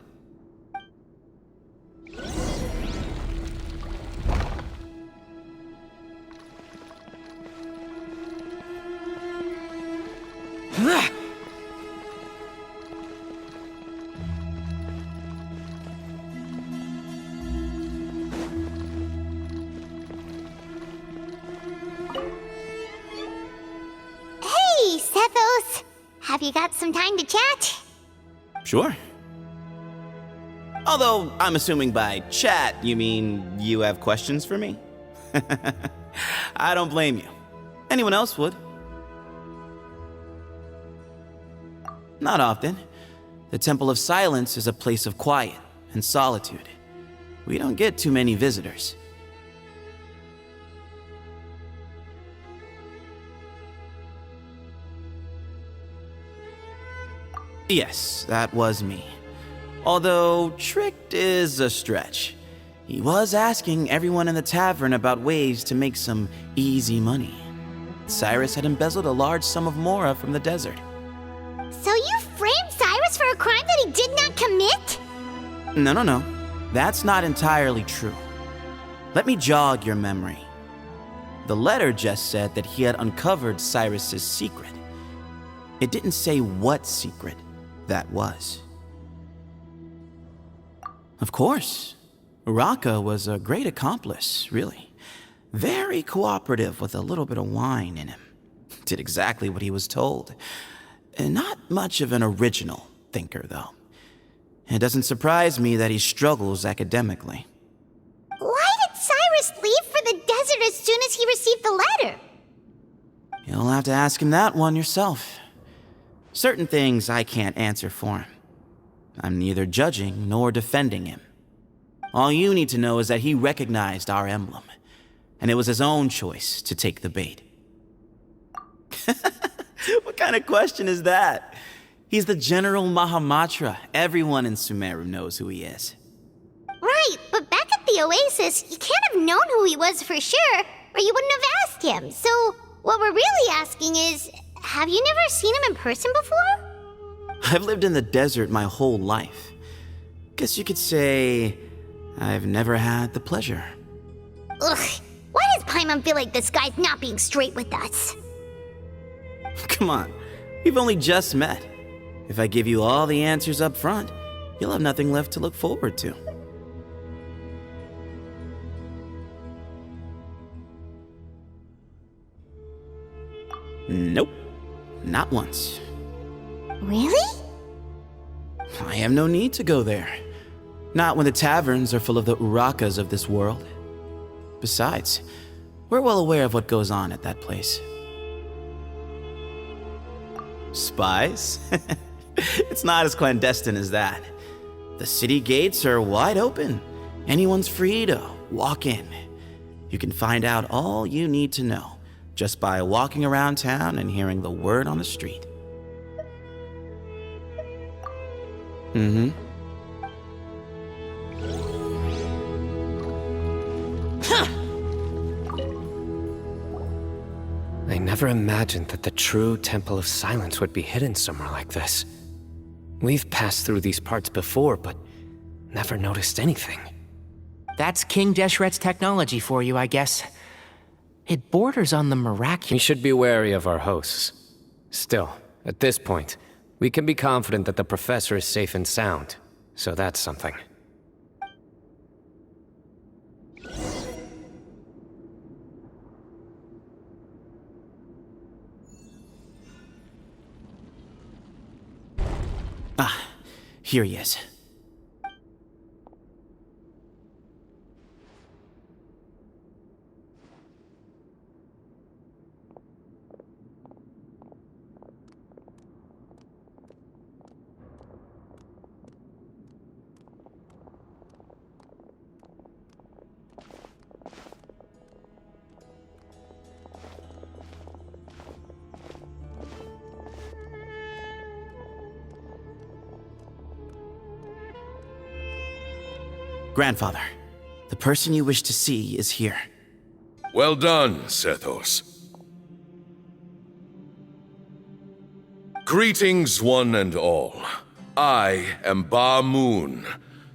Hey, Sethos! Have you got some time to chat? Sure. Although, I'm assuming by chat, you mean you have questions for me? I don't blame you. Anyone else would. Not often. The Temple of Silence is a place of quiet and solitude. We don't get too many visitors. Yes, that was me. Although, tricked is a stretch. He was asking everyone in the tavern about ways to make some easy money. Cyrus had embezzled a large sum of mora from the desert. So you framed Cyrus for a crime that he did not commit? No. That's not entirely true. Let me jog your memory. The letter just said that he had uncovered Cyrus's secret. It didn't say what secret that was. Of course, Uraka was a great accomplice, really. Very cooperative with a little bit of wine in him. Did exactly what he was told. And not much of an original thinker, though. It doesn't surprise me that he struggles academically. Why did Cyrus leave for the desert as soon as he received the letter? You'll have to ask him that one yourself. Certain things I can't answer for him. I'm neither judging nor defending him. All you need to know is that he recognized our emblem, and it was his own choice to take the bait. What kind of question is that? He's the General Mahamatra. Everyone in Sumeru knows who he is. Right, but back at the Oasis, you can't have known who he was for sure, or you wouldn't have asked him. So, what we're really asking is, have you never seen him in person before? I've lived in the desert my whole life. Guess you could say I've never had the pleasure. Ugh, why does Paimon feel like this guy's not being straight with us? Come on, we've only just met. If I give you all the answers up front, you'll have nothing left to look forward to. Nope, not once. Really? I have no need to go there. Not when the taverns are full of the Urakas of this world. Besides, we're well aware of what goes on at that place. Spies? It's not as clandestine as that. The city gates are wide open. Anyone's free to walk in. You can find out all you need to know just by walking around town and hearing the word on the street. Mm-hmm. I never imagined that the true Temple of Silence would be hidden somewhere like this. We've passed through these parts before, but never noticed anything. That's King Deshret's technology for you, I guess. It borders on the miraculous. We should be wary of our hosts. Still, at this point, we can be confident that the professor is safe and sound, so that's something. Ah, here he is. Grandfather, the person you wish to see is here. Well done, Sethos. Greetings, one and all. I am Ba Moon,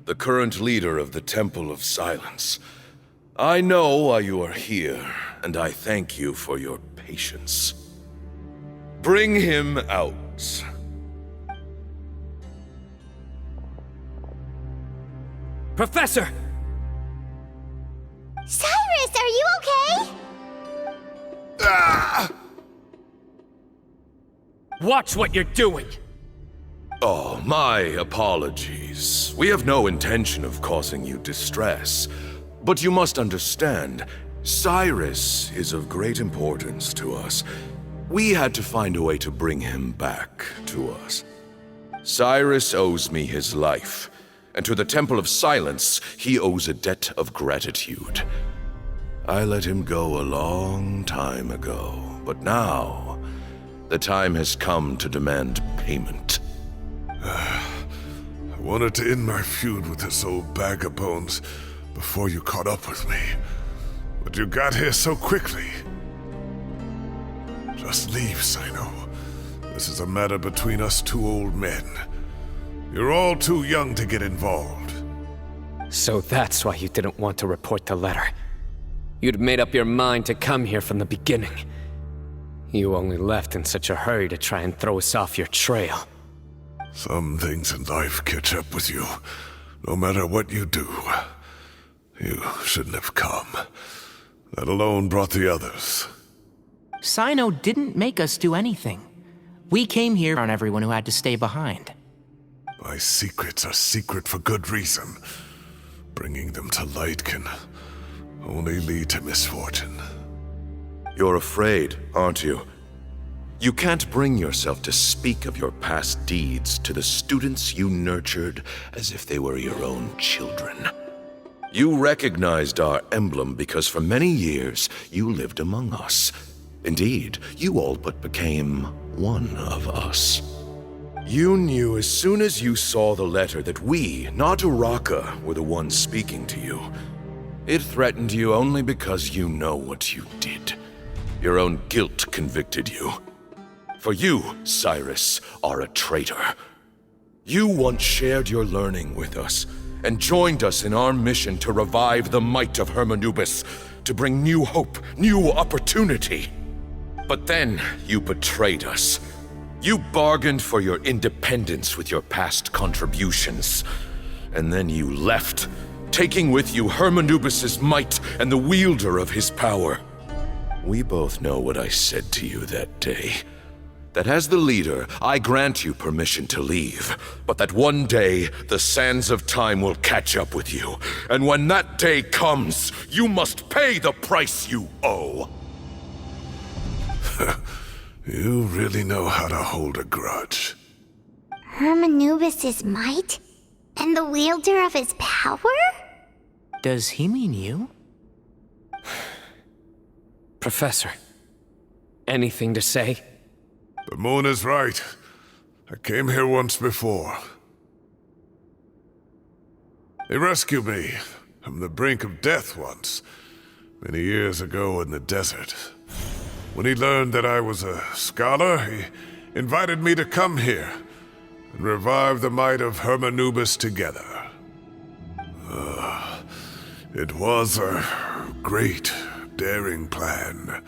the current leader of the Temple of Silence. I know why you are here, and I thank you for your patience. Bring him out. Professor! Cyrus, are you okay? Ah! Watch what you're doing! Oh, my apologies. We have no intention of causing you distress. But you must understand, Cyrus is of great importance to us. We had to find a way to bring him back to us. Cyrus owes me his life, and to the Temple of Silence, he owes a debt of gratitude. I let him go a long time ago, but now, the time has come to demand payment. I wanted to end my feud with this old bag of bones before you caught up with me, but you got here so quickly. Just leave, Cyno. This is a matter between us two old men. You're all too young to get involved. So that's why you didn't want to report the letter. You'd made up your mind to come here from the beginning. You only left in such a hurry to try and throw us off your trail. Some things in life catch up with you, no matter what you do. You shouldn't have come. That alone brought the others. Cyno didn't make us do anything. We came here on everyone who had to stay behind. My secrets are secret for good reason. Bringing them to light can only lead to misfortune. You're afraid, aren't you? You can't bring yourself to speak of your past deeds to the students you nurtured as if they were your own children. You recognized our emblem because for many years you lived among us. Indeed, you all but became one of us. You knew as soon as you saw the letter that we, not Uraka, were the ones speaking to you. It threatened you only because you know what you did. Your own guilt convicted you. For you, Cyrus, are a traitor. You once shared your learning with us, and joined us in our mission to revive the might of Hermanubis, to bring new hope, new opportunity. But then you betrayed us. You bargained for your independence with your past contributions. And then you left, taking with you Hermanubis' might and the wielder of his power. We both know what I said to you that day. That as the leader, I grant you permission to leave, but that one day, the sands of time will catch up with you. And when that day comes, you must pay the price you owe. You really know how to hold a grudge. Hermanubis' might? And the wielder of his power? Does he mean you? Professor, anything to say? The moon is right. I came here once before. He rescued me from the brink of death once, many years ago in the desert. When he learned that I was a scholar, he invited me to come here and revive the might of Hermanubis together. It was a great, daring plan,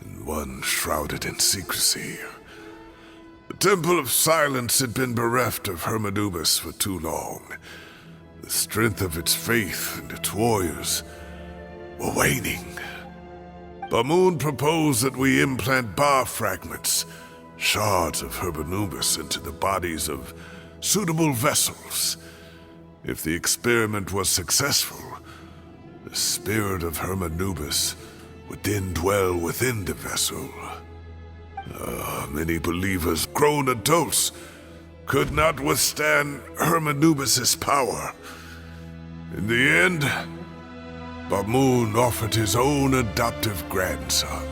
and one shrouded in secrecy. The Temple of Silence had been bereft of Hermanubis for too long. The strength of its faith and its warriors were waning. Bamoon proposed that we implant bar fragments, shards of Hermanubis, into the bodies of suitable vessels. If the experiment was successful, the spirit of Hermanubis would then dwell within the vessel. Many believers, grown adults, could not withstand Hermanubis' power. In the end, Bamoon offered his own adoptive grandson.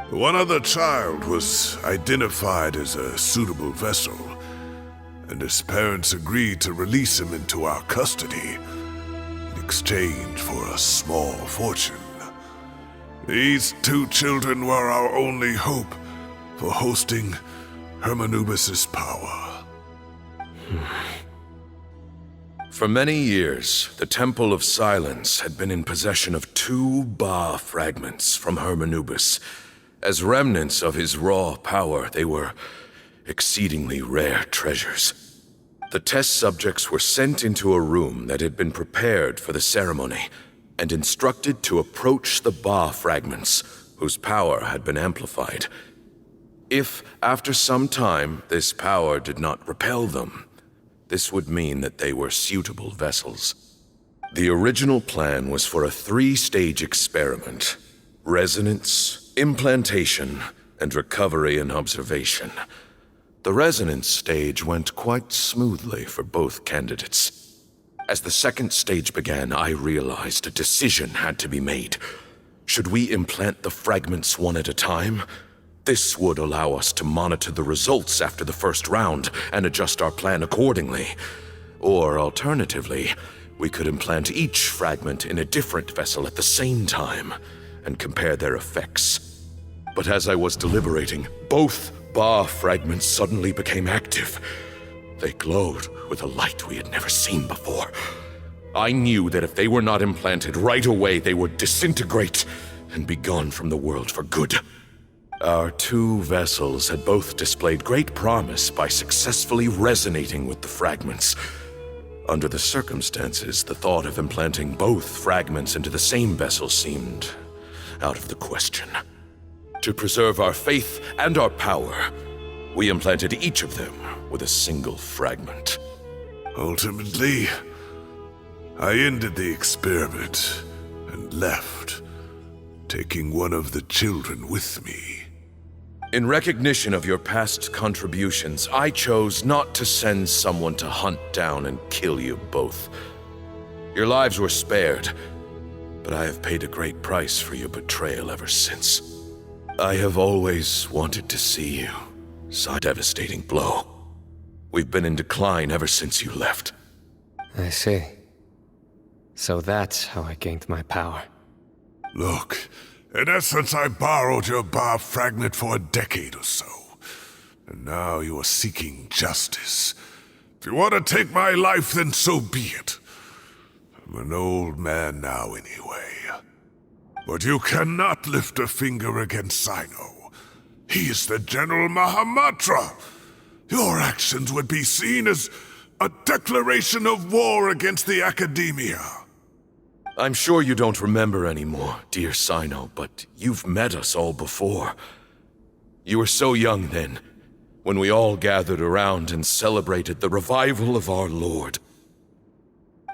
One other child was identified as a suitable vessel, and his parents agreed to release him into our custody in exchange for a small fortune. These two children were our only hope for hosting Hermanubis' power. For many years, the Temple of Silence had been in possession of 2 Ba fragments from Hermanubis. As remnants of his raw power, they were exceedingly rare treasures. The test subjects were sent into a room that had been prepared for the ceremony and instructed to approach the Ba fragments, whose power had been amplified. If, after some time, this power did not repel them, this would mean that they were suitable vessels. The original plan was for a 3-stage experiment: resonance, implantation, and recovery and observation. The resonance stage went quite smoothly for both candidates. As the 2nd stage began, I realized a decision had to be made. Should we implant the fragments one at a time? This would allow us to monitor the results after the first round and adjust our plan accordingly. Or alternatively, we could implant each fragment in a different vessel at the same time and compare their effects. But as I was deliberating, both Ba fragments suddenly became active. They glowed with a light we had never seen before. I knew that if they were not implanted right away, they would disintegrate and be gone from the world for good. Our 2 vessels had both displayed great promise by successfully resonating with the fragments. Under the circumstances, the thought of implanting both fragments into the same vessel seemed out of the question. To preserve our faith and our power, we implanted each of them with a single fragment. Ultimately, I ended the experiment and left, taking one of the children with me. In recognition of your past contributions, I chose not to send someone to hunt down and kill you both. Your lives were spared, but I have paid a great price for your betrayal ever since. I have always wanted to see you. Such a devastating blow. We've been in decline ever since you left. I see. So that's how I gained my power. Look, in essence, I borrowed your Ba fragment for a decade or so. And now you are seeking justice. If you want to take my life, then so be it. I'm an old man now anyway. But you cannot lift a finger against Cyno. He is the General Mahamatra. Your actions would be seen as a declaration of war against the Academia. I'm sure you don't remember anymore, dear Cyno, but you've met us all before. You were so young then, when we all gathered around and celebrated the revival of our Lord.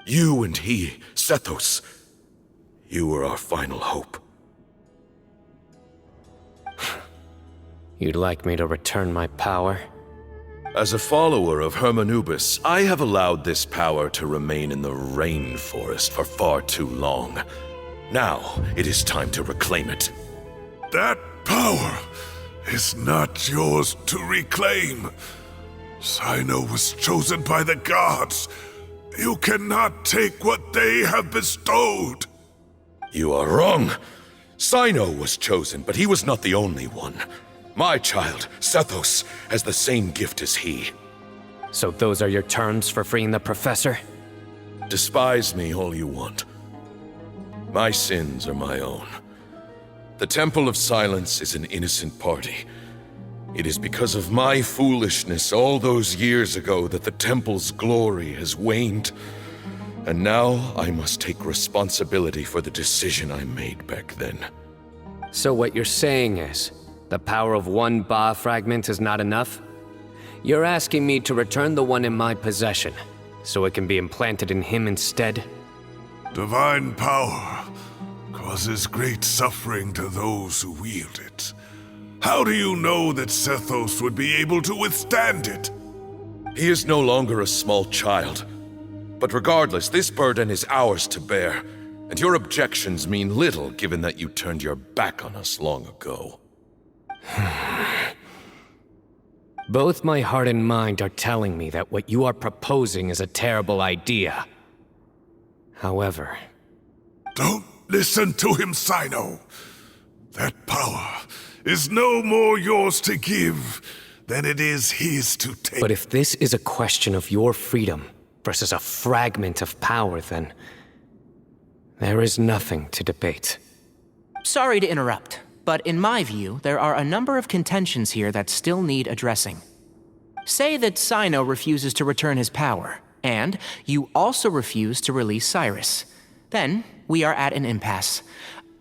You and he, Sethos, you were our final hope. You'd like me to return my power? As a follower of Hermanubis, I have allowed this power to remain in the rainforest for far too long. Now, it is time to reclaim it. That power power is not yours to reclaim. Cyno was chosen by the gods. You cannot take what they have bestowed. You are wrong. Cyno was chosen, but he was not the only one. My child, Sethos, has the same gift as he. So those are your terms for freeing the professor? Despise me all you want. My sins are my own. The Temple of Silence is an innocent party. It is because of my foolishness all those years ago that the Temple's glory has waned. And now I must take responsibility for the decision I made back then. So what you're saying is, the power of one Ba fragment is not enough? You're asking me to return the one in my possession, so it can be implanted in him instead? Divine power causes great suffering to those who wield it. How do you know that Sethos would be able to withstand it? He is no longer a small child. But regardless, this burden is ours to bear, and your objections mean little given that you turned your back on us long ago. Both my heart and mind are telling me that what you are proposing is a terrible idea. However... Don't listen to him, Cyno. That power is no more yours to give than it is his to take. But if this is a question of your freedom versus a fragment of power, then there is nothing to debate. Sorry to interrupt, but in my view, there are a number of contentions here that still need addressing. Say that Cyno refuses to return his power, and you also refuse to release Cyrus. Then, we are at an impasse.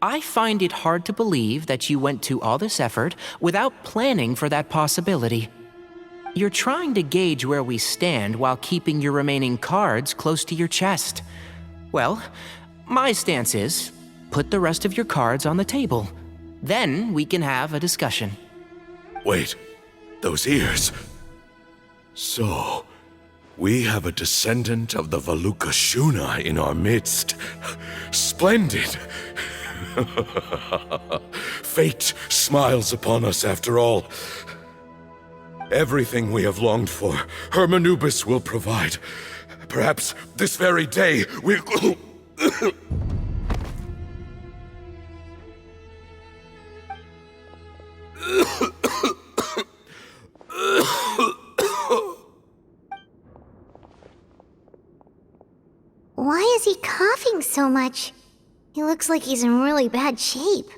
I find it hard to believe that you went to all this effort without planning for that possibility. You're trying to gauge where we stand while keeping your remaining cards close to your chest. Well, my stance is, put the rest of your cards on the table. Then we can have a discussion. Wait, those ears. So, we have a descendant of the Valukashuna in our midst. Splendid! Fate smiles upon us after all. Everything we have longed for, Hermanubis will provide. Perhaps this very day we'll... Why is he coughing so much? He looks like he's in really bad shape.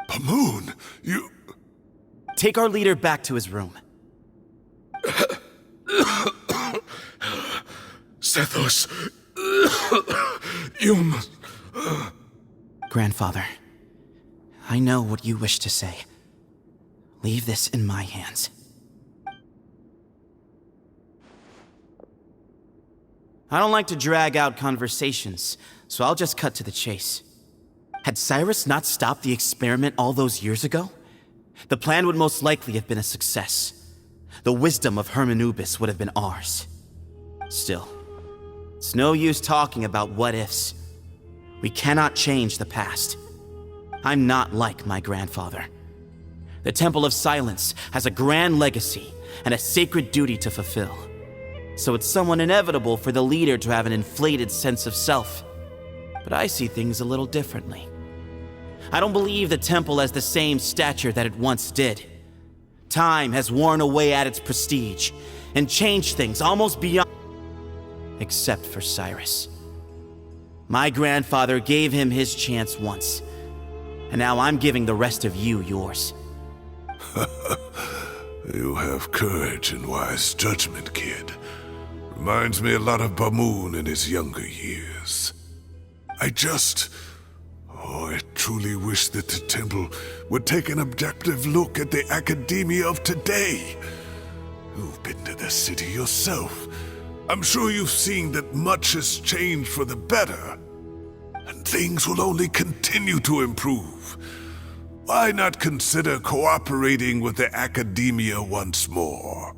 Pamoon, you... Take our leader back to his room. Sethos, you must... Grandfather, I know what you wish to say. Leave this in my hands. I don't like to drag out conversations, so I'll just cut to the chase. Had Cyrus not stopped the experiment all those years ago, the plan would most likely have been a success. The wisdom of Hermanubis would have been ours. Still, it's no use talking about what-ifs. We cannot change the past. I'm not like my grandfather. The Temple of Silence has a grand legacy and a sacred duty to fulfill. So it's somewhat inevitable for the leader to have an inflated sense of self. But I see things a little differently. I don't believe the temple has the same stature that it once did. Time has worn away at its prestige and changed things almost beyond... Except for Cyrus. My grandfather gave him his chance once, and now I'm giving the rest of you yours. You have courage and wise judgment, kid. Reminds me a lot of Pamoon in his younger years. I truly wish that the temple would take an objective look at the Academia of today. You've been to the city yourself. I'm sure you've seen that much has changed for the better. And things will only continue to improve. Why not consider cooperating with the Academia once more?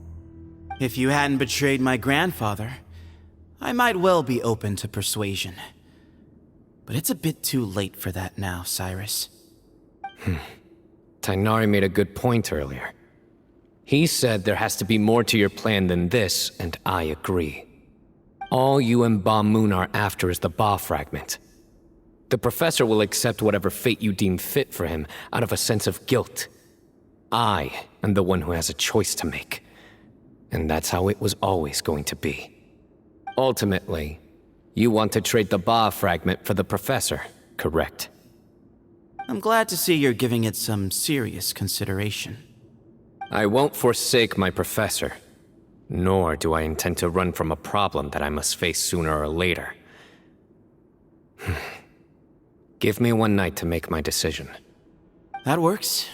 If you hadn't betrayed my grandfather, I might well be open to persuasion. But it's a bit too late for that now, Cyrus. Tighnari made a good point earlier. He said there has to be more to your plan than this, and I agree. All you and Ba Moon are after is the Ba fragment. The professor will accept whatever fate you deem fit for him out of a sense of guilt. I am the one who has a choice to make. And that's how it was always going to be. Ultimately, you want to trade the Ba fragment for the professor, correct? I'm glad to see you're giving it some serious consideration. I won't forsake my professor, nor do I intend to run from a problem that I must face sooner or later. Give me one night to make my decision. That works.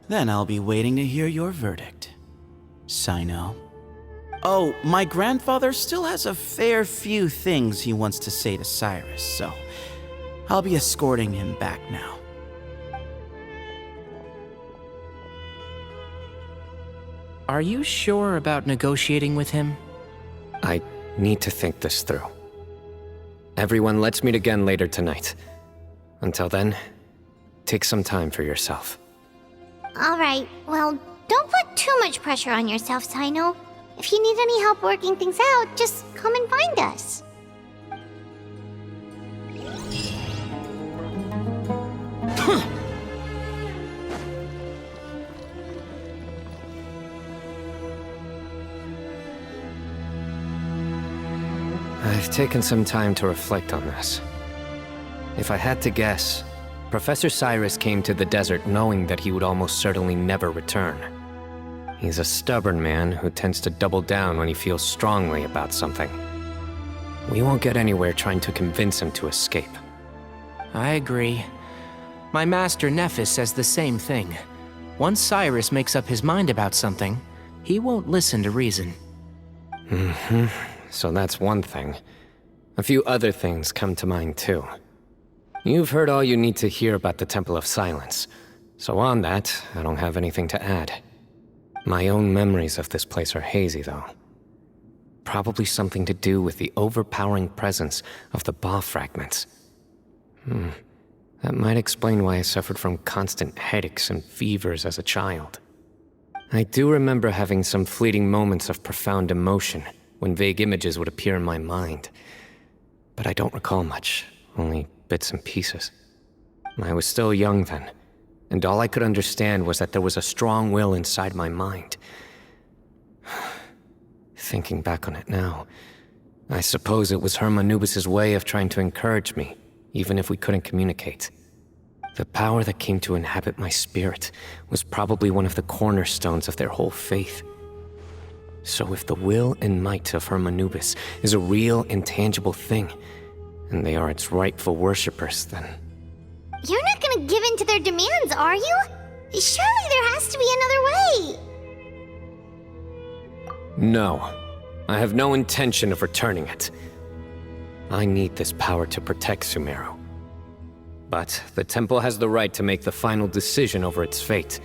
Then I'll be waiting to hear your verdict, Cyno. Oh, my grandfather still has a fair few things he wants to say to Cyrus, so I'll be escorting him back now. Are you sure about negotiating with him? I need to think this through. Everyone, let's meet again later tonight. Until then, take some time for yourself. Alright, well, don't put too much pressure on yourself, Cyno. If you need any help working things out, just come and find us. I've taken some time to reflect on this. If I had to guess, Professor Cyrus came to the desert knowing that he would almost certainly never return. He's a stubborn man who tends to double down when he feels strongly about something. We won't get anywhere trying to convince him to escape. I agree. My master Nephis says the same thing. Once Cyrus makes up his mind about something, he won't listen to reason. So that's one thing. A few other things come to mind too. You've heard all you need to hear about the Temple of Silence, so on that, I don't have anything to add. My own memories of this place are hazy, though. Probably something to do with the overpowering presence of the Ba fragments. That might explain why I suffered from constant headaches and fevers as a child. I do remember having some fleeting moments of profound emotion when vague images would appear in my mind. But I don't recall much, only bits and pieces. I was still young then, and all I could understand was that there was a strong will inside my mind. Thinking back on it now, I suppose it was Hermanubis' way of trying to encourage me, even if we couldn't communicate. The power that came to inhabit my spirit was probably one of the cornerstones of their whole faith. So if the will and might of Hermanubis is a real, intangible thing, and they are its rightful worshippers, then... You're not gonna give in to their demands, are you? Surely there has to be another way! No. I have no intention of returning it. I need this power to protect Sumeru. But the temple has the right to make the final decision over its fate,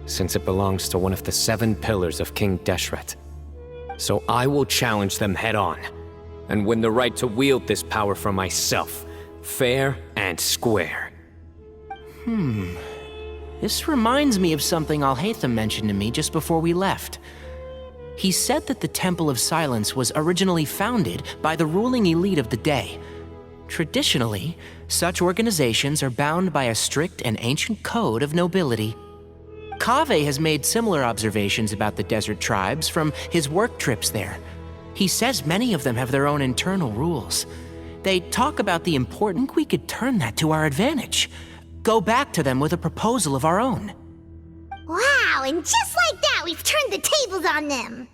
since it belongs to one of the 7 pillars of King Deshret. So I will challenge them head-on, and win the right to wield this power for myself, fair and square. This reminds me of something Alhaitham mentioned to me just before we left. He said that the Temple of Silence was originally founded by the ruling elite of the day. Traditionally, such organizations are bound by a strict and ancient code of nobility. Kaveh has made similar observations about the desert tribes from his work trips there. He says many of them have their own internal rules. They talk about the importance we could turn that to our advantage. Go back to them with a proposal of our own. Wow, and just like that, we've turned the tables on them!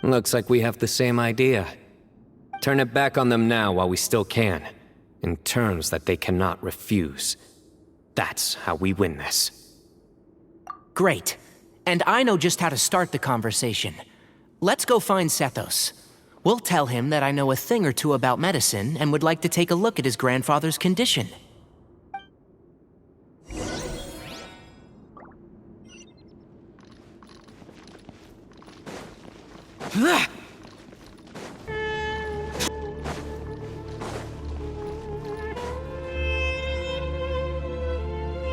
Looks like we have the same idea. Turn it back on them now while we still can, in terms that they cannot refuse. That's how we win this. Great. And I know just how to start the conversation. Let's go find Sethos. We'll tell him that I know a thing or two about medicine and would like to take a look at his grandfather's condition.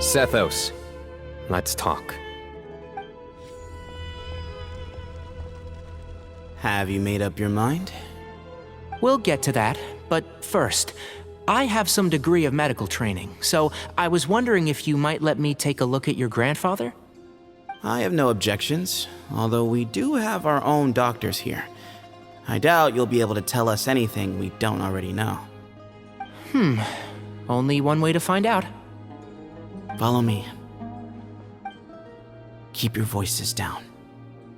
Sethos, let's talk. Have you made up your mind? We'll get to that, but first, I have some degree of medical training, so I was wondering if you might let me take a look at your grandfather? I have no objections, although we do have our own doctors here. I doubt you'll be able to tell us anything we don't already know. Only one way to find out. Follow me. Keep your voices down.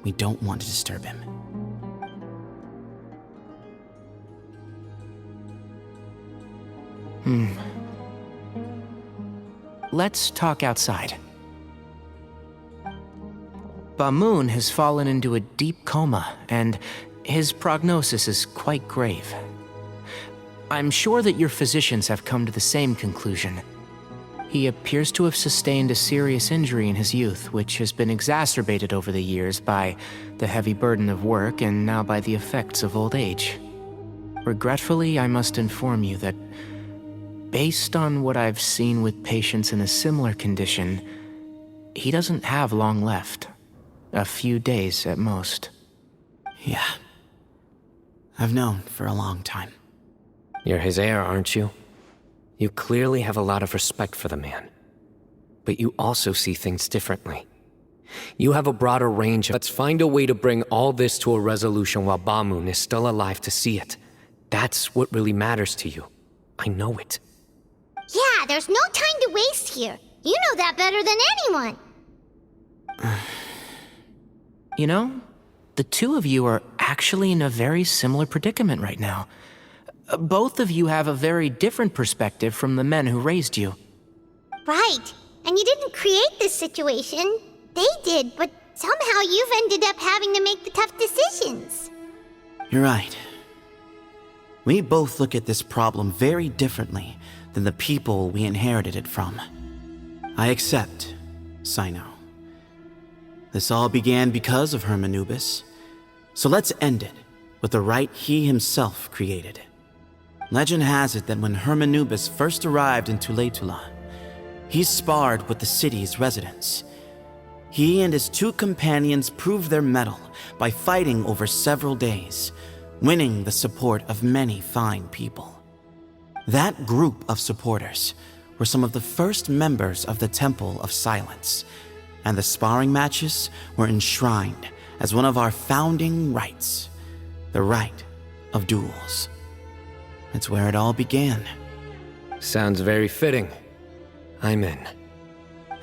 We don't want to disturb him. Let's talk outside. Bamoon has fallen into a deep coma, and his prognosis is quite grave. I'm sure that your physicians have come to the same conclusion. He appears to have sustained a serious injury in his youth, which has been exacerbated over the years by the heavy burden of work and now by the effects of old age. Regretfully, I must inform you that, based on what I've seen with patients in a similar condition, he doesn't have long left. A few days at most. Yeah. I've known for a long time. You're his heir, aren't you? You clearly have a lot of respect for the man. But you also see things differently. You have a broader range. Let's find a way to bring all this to a resolution while Bamoon is still alive to see it. That's what really matters to you. I know it. Yeah, there's no time to waste here. You know that better than anyone. You know, the two of you are actually in a very similar predicament right now. Both of you have a very different perspective from the men who raised you. Right. And you didn't create this situation. They did, but somehow you've ended up having to make the tough decisions. You're right. We both look at this problem very differently than the people we inherited it from. I accept, Cyno. This all began because of Hermanubis, so let's end it with the rite he himself created. Legend has it that when Hermanubis first arrived in Tuletula, he sparred with the city's residents. He and his two companions proved their mettle by fighting over several days, winning the support of many fine people. That group of supporters were some of the first members of the Temple of Silence, and the sparring matches were enshrined as one of our founding rites, the rite of duels. It's where it all began. Sounds very fitting. I'm in.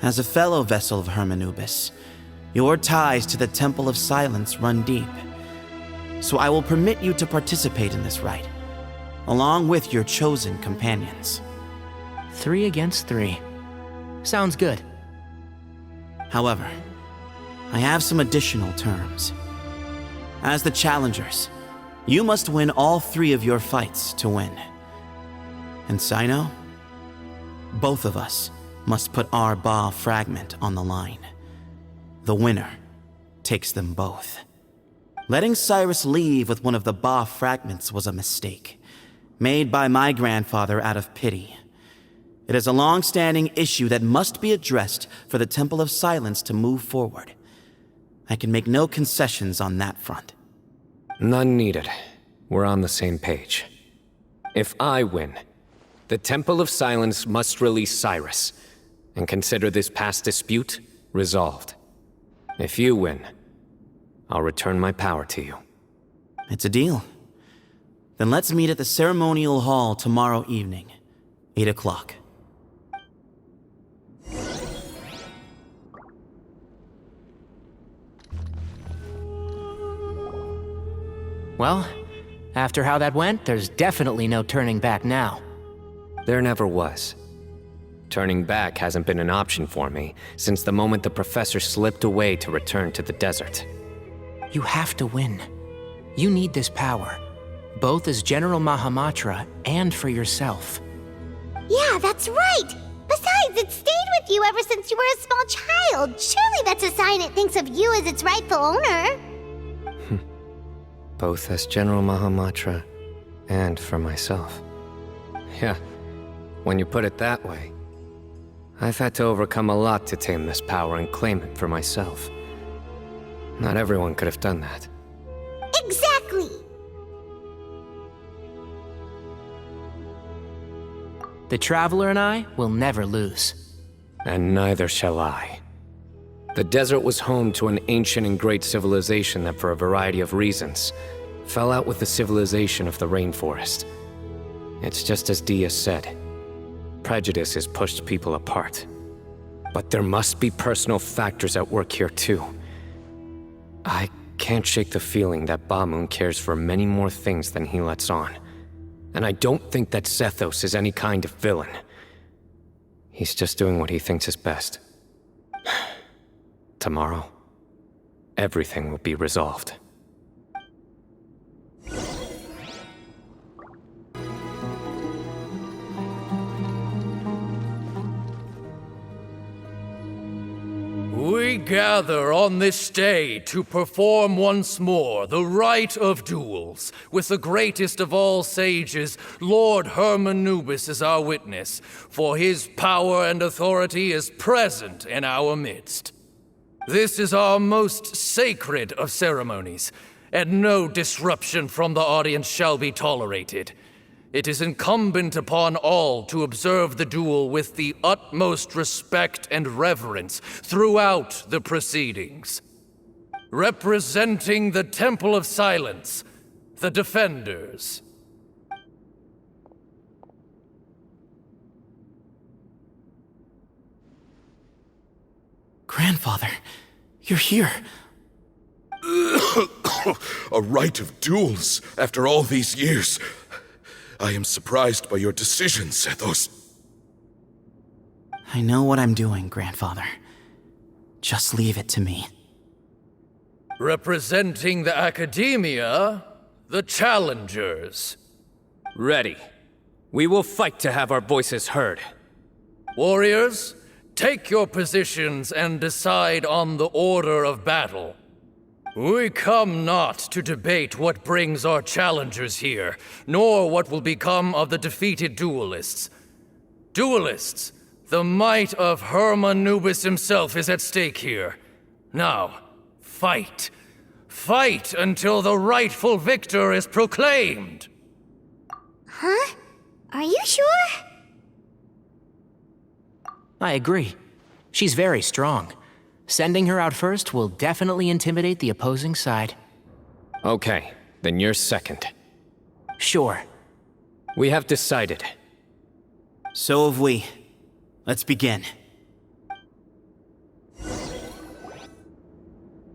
As a fellow vessel of Hermanubis, your ties to the Temple of Silence run deep. So I will permit you to participate in this rite, along with your chosen companions. 3 against 3. Sounds good. However, I have some additional terms. As the challengers, you must win all 3 of your fights to win. And Cyno, both of us must put our Ba fragment on the line. The winner takes them both. Letting Cyrus leave with one of the Ba fragments was a mistake, made by my grandfather out of pity. It is a long-standing issue that must be addressed for the Temple of Silence to move forward. I can make no concessions on that front. None needed. We're on the same page. If I win, the Temple of Silence must release Cyrus and consider this past dispute resolved. If you win, I'll return my power to you. It's a deal. Then let's meet at the ceremonial hall tomorrow evening, 8 o'clock. Well, after how that went, there's definitely no turning back now. There never was. Turning back hasn't been an option for me since the moment the professor slipped away to return to the desert. You have to win. You need this power, both as General Mahamatra and for yourself. Yeah, that's right! Besides, it stayed with you ever since you were a small child. Surely that's a sign it thinks of you as its rightful owner. Both as General Mahamatra and for myself. Yeah, when you put it that way, I've had to overcome a lot to tame this power and claim it for myself. Not everyone could have done that. Exactly! The Traveler and I will never lose. And neither shall I. The desert was home to an ancient and great civilization that, for a variety of reasons, fell out with the civilization of the rainforest. It's just as Dia said. Prejudice has pushed people apart. But there must be personal factors at work here too. I can't shake the feeling that Bamun cares for many more things than he lets on. And I don't think that Zethos is any kind of villain. He's just doing what he thinks is best. Tomorrow, everything will be resolved. We gather on this day to perform once more the rite of duels, with the greatest of all sages, Lord Hermanubis, as our witness, for his power and authority is present in our midst. This is our most sacred of ceremonies, and no disruption from the audience shall be tolerated. It is incumbent upon all to observe the duel with the utmost respect and reverence throughout the proceedings. Representing the Temple of Silence, the Defenders. Grandfather, you're here. A rite of duels after all these years. I am surprised by your decision, Zethos. I know what I'm doing, Grandfather. Just leave it to me. Representing the Academia, the Challengers. Ready. We will fight to have our voices heard. Warriors, take your positions and decide on the order of battle. We come not to debate what brings our challengers here, nor what will become of the defeated duelists. Duelists, the might of Hermanubis himself is at stake here. Now, fight. Fight until the rightful victor is proclaimed. Huh? Are you sure? I agree. She's very strong. Sending her out first will definitely intimidate the opposing side. Okay, then you're second. Sure. We have decided. So have we. Let's begin.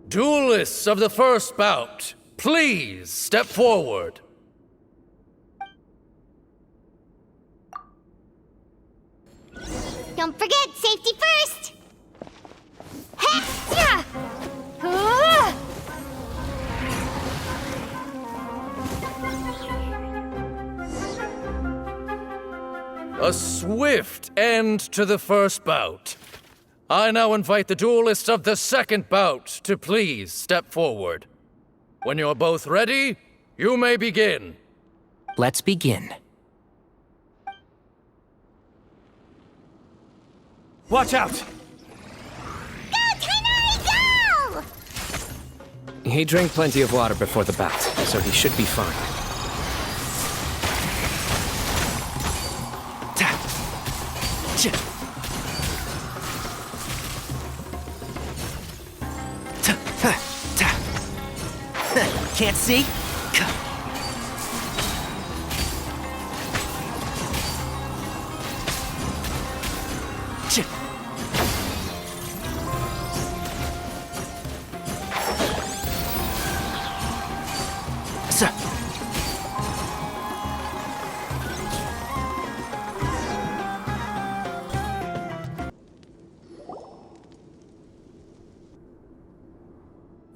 Duelists of the first bout, please step forward. Don't forget, safety first! A swift end to the first bout. I now invite the duelists of the second bout to please step forward. When you're both ready, you may begin. Let's begin. Watch out! Go! He drank plenty of water before the bout, so he should be fine. Can't see?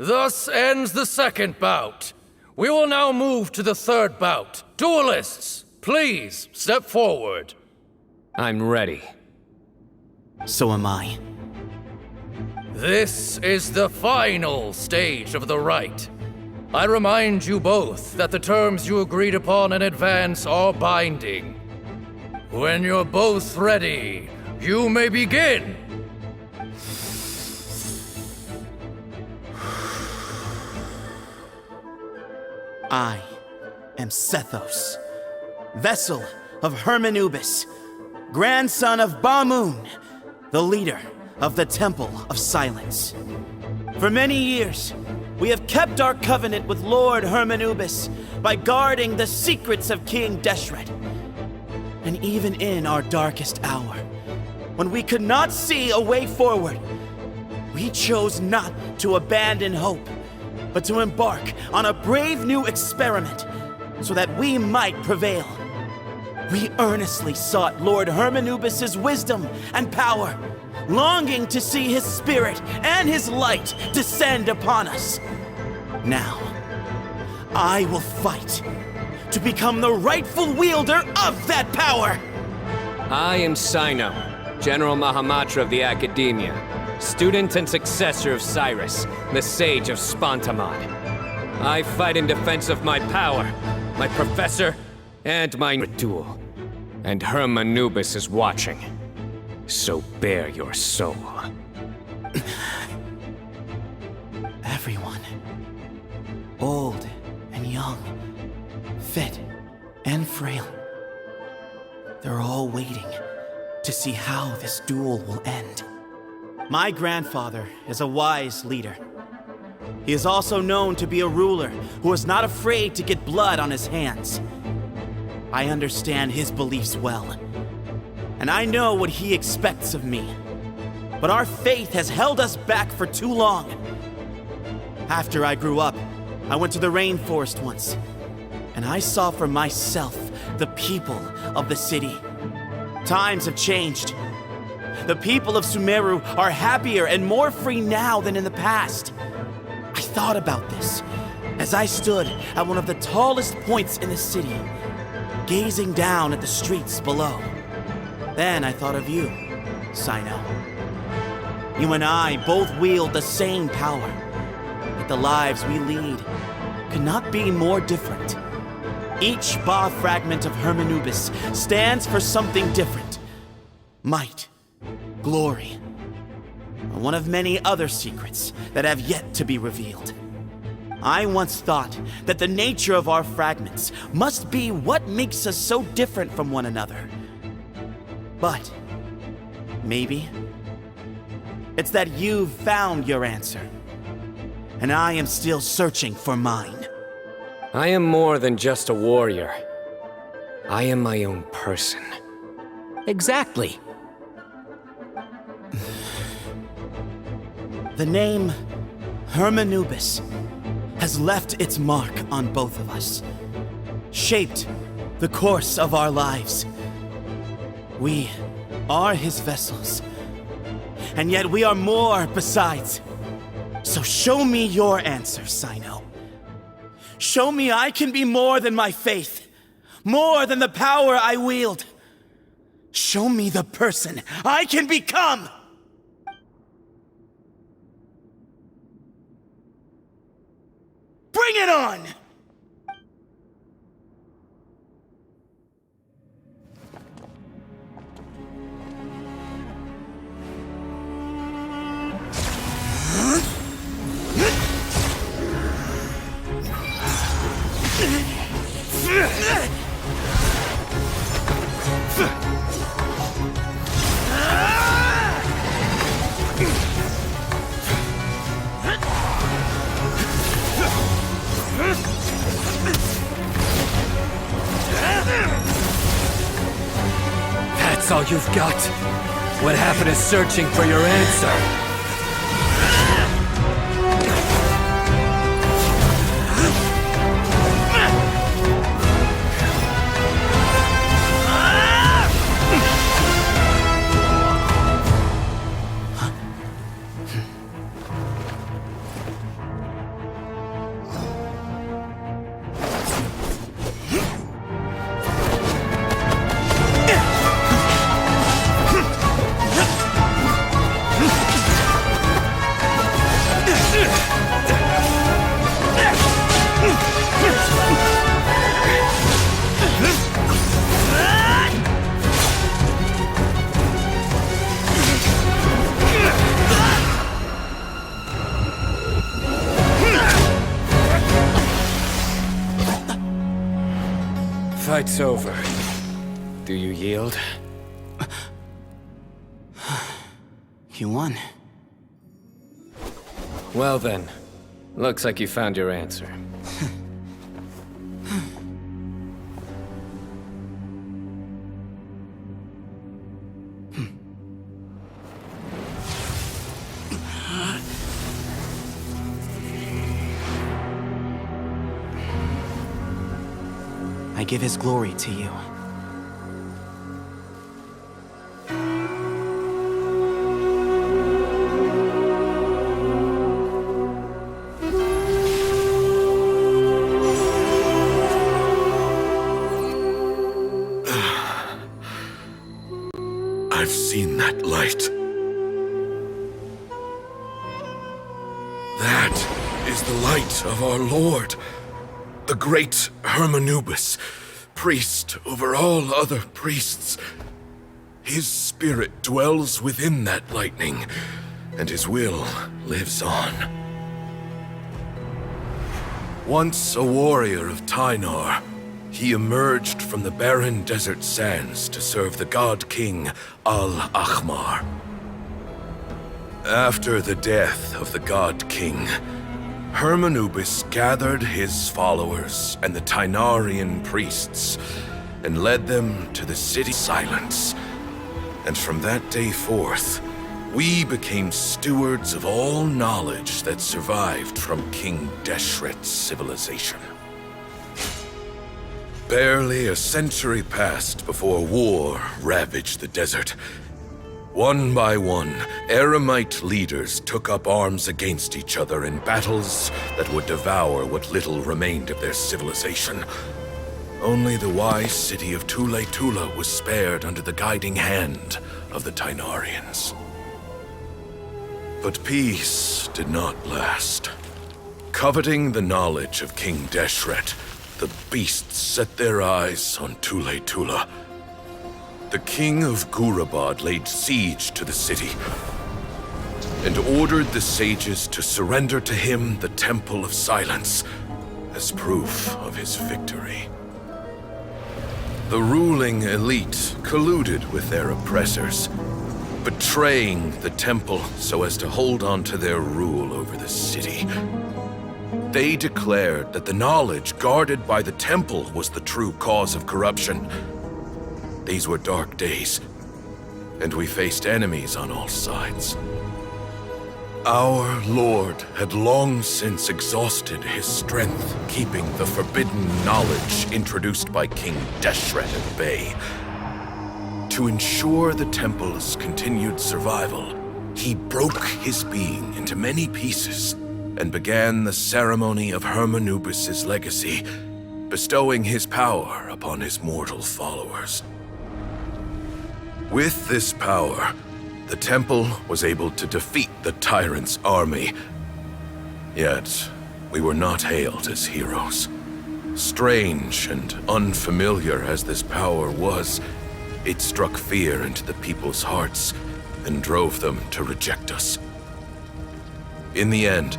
Thus ends the second bout. We will now move to the third bout. Duelists, please step forward. I'm ready. So am I. This is the final stage of the rite. I remind you both that the terms you agreed upon in advance are binding. When you're both ready, You may begin. I am Sethos, vessel of Hermanubis, grandson of Bamun, the leader of the Temple of Silence. For many years, we have kept our covenant with Lord Hermanubis by guarding the secrets of King Deshret. And even in our darkest hour, when we could not see a way forward, we chose not to abandon hope, but to embark on a brave new experiment so that we might prevail. We earnestly sought Lord Hermanubis' wisdom and power, longing to see his spirit and his light descend upon us. Now, I will fight to become the rightful wielder of that power! I am Cyno, General Mahamatra of the Academia, student and successor of Cyrus, the Sage of Spontamod. I fight in defense of my power, my professor, and my duel. And Hermanubis is watching. So bare your soul. Everyone, old and young, fit and frail, they're all waiting to see how this duel will end. My grandfather is a wise leader. He is also known to be a ruler who is not afraid to get blood on his hands. I understand his beliefs well, and I know what he expects of me. But our faith has held us back for too long. After I grew up, I went to the rainforest once, and I saw for myself the people of the city. Times have changed. The people of Sumeru are happier and more free now than in the past. I thought about this as I stood at one of the tallest points in the city, gazing down at the streets below. Then I thought of you, Cyno. You and I both wield the same power, yet the lives we lead could not be more different. Each Ba fragment of Hermanubis stands for something different. Might, glory, and one of many other secrets that have yet to be revealed. I once thought that the nature of our fragments must be what makes us so different from one another. But maybe it's that you've found your answer, and I am still searching for mine. I am more than just a warrior. I am my own person. Exactly. The name Hermanubis has left its mark on both of us, shaped the course of our lives. We are his vessels, and yet we are more besides. So show me your answer, Cyno. Show me I can be more than my faith, more than the power I wield. Show me the person I can become! Bring it on! That's all you've got? What happened to searching for your answer? fight's over. Do you yield? You won. Well then, looks like you found your answer. I give his glory to you. I've seen that light. That is the light of our Lord, the great Hermanubis, priest over all other priests. His spirit dwells within that lightning, and his will lives on. Once a warrior of Tynar, he emerged from the barren desert sands to serve the god king Al-Ahmar. After the death of the god king, Hermanubis gathered his followers and the Tynarian priests and led them to the city Silence. And from that day forth, we became stewards of all knowledge that survived from King Deshret's civilization. Barely a century passed before war ravaged the desert. One by one, Eremite leaders took up arms against each other in battles that would devour what little remained of their civilization. Only the wise city of Tule-Tula was spared under the guiding hand of the Tynarians. But peace did not last. Coveting the knowledge of King Deshret, the beasts set their eyes on Tule-Tula. The king of Gurabad laid siege to the city and ordered the sages to surrender to him the Temple of Silence as proof of his victory. The ruling elite colluded with their oppressors, betraying the temple so as to hold on to their rule over the city. They declared that the knowledge guarded by the temple was the true cause of corruption. These were dark days, and we faced enemies on all sides. Our Lord had long since exhausted his strength, keeping the forbidden knowledge introduced by King Deshret at bay. To ensure the temple's continued survival, he broke his being into many pieces and began the ceremony of Hermanubis' legacy, bestowing his power upon his mortal followers. With this power, the temple was able to defeat the tyrant's army. Yet, we were not hailed as heroes. Strange and unfamiliar as this power was, it struck fear into the people's hearts and drove them to reject us. In the end,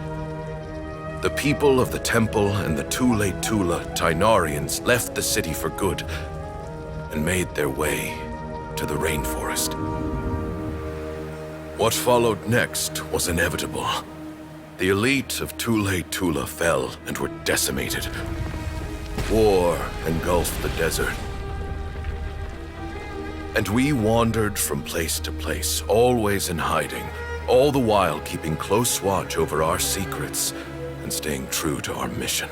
the people of the temple and the Tule-Tula Tynarians left the city for good and made their way to the rainforest. What followed next was inevitable. The elite of Tule-Tula fell and were decimated. War engulfed the desert. And we wandered from place to place, always in hiding, all the while keeping close watch over our secrets and staying true to our mission.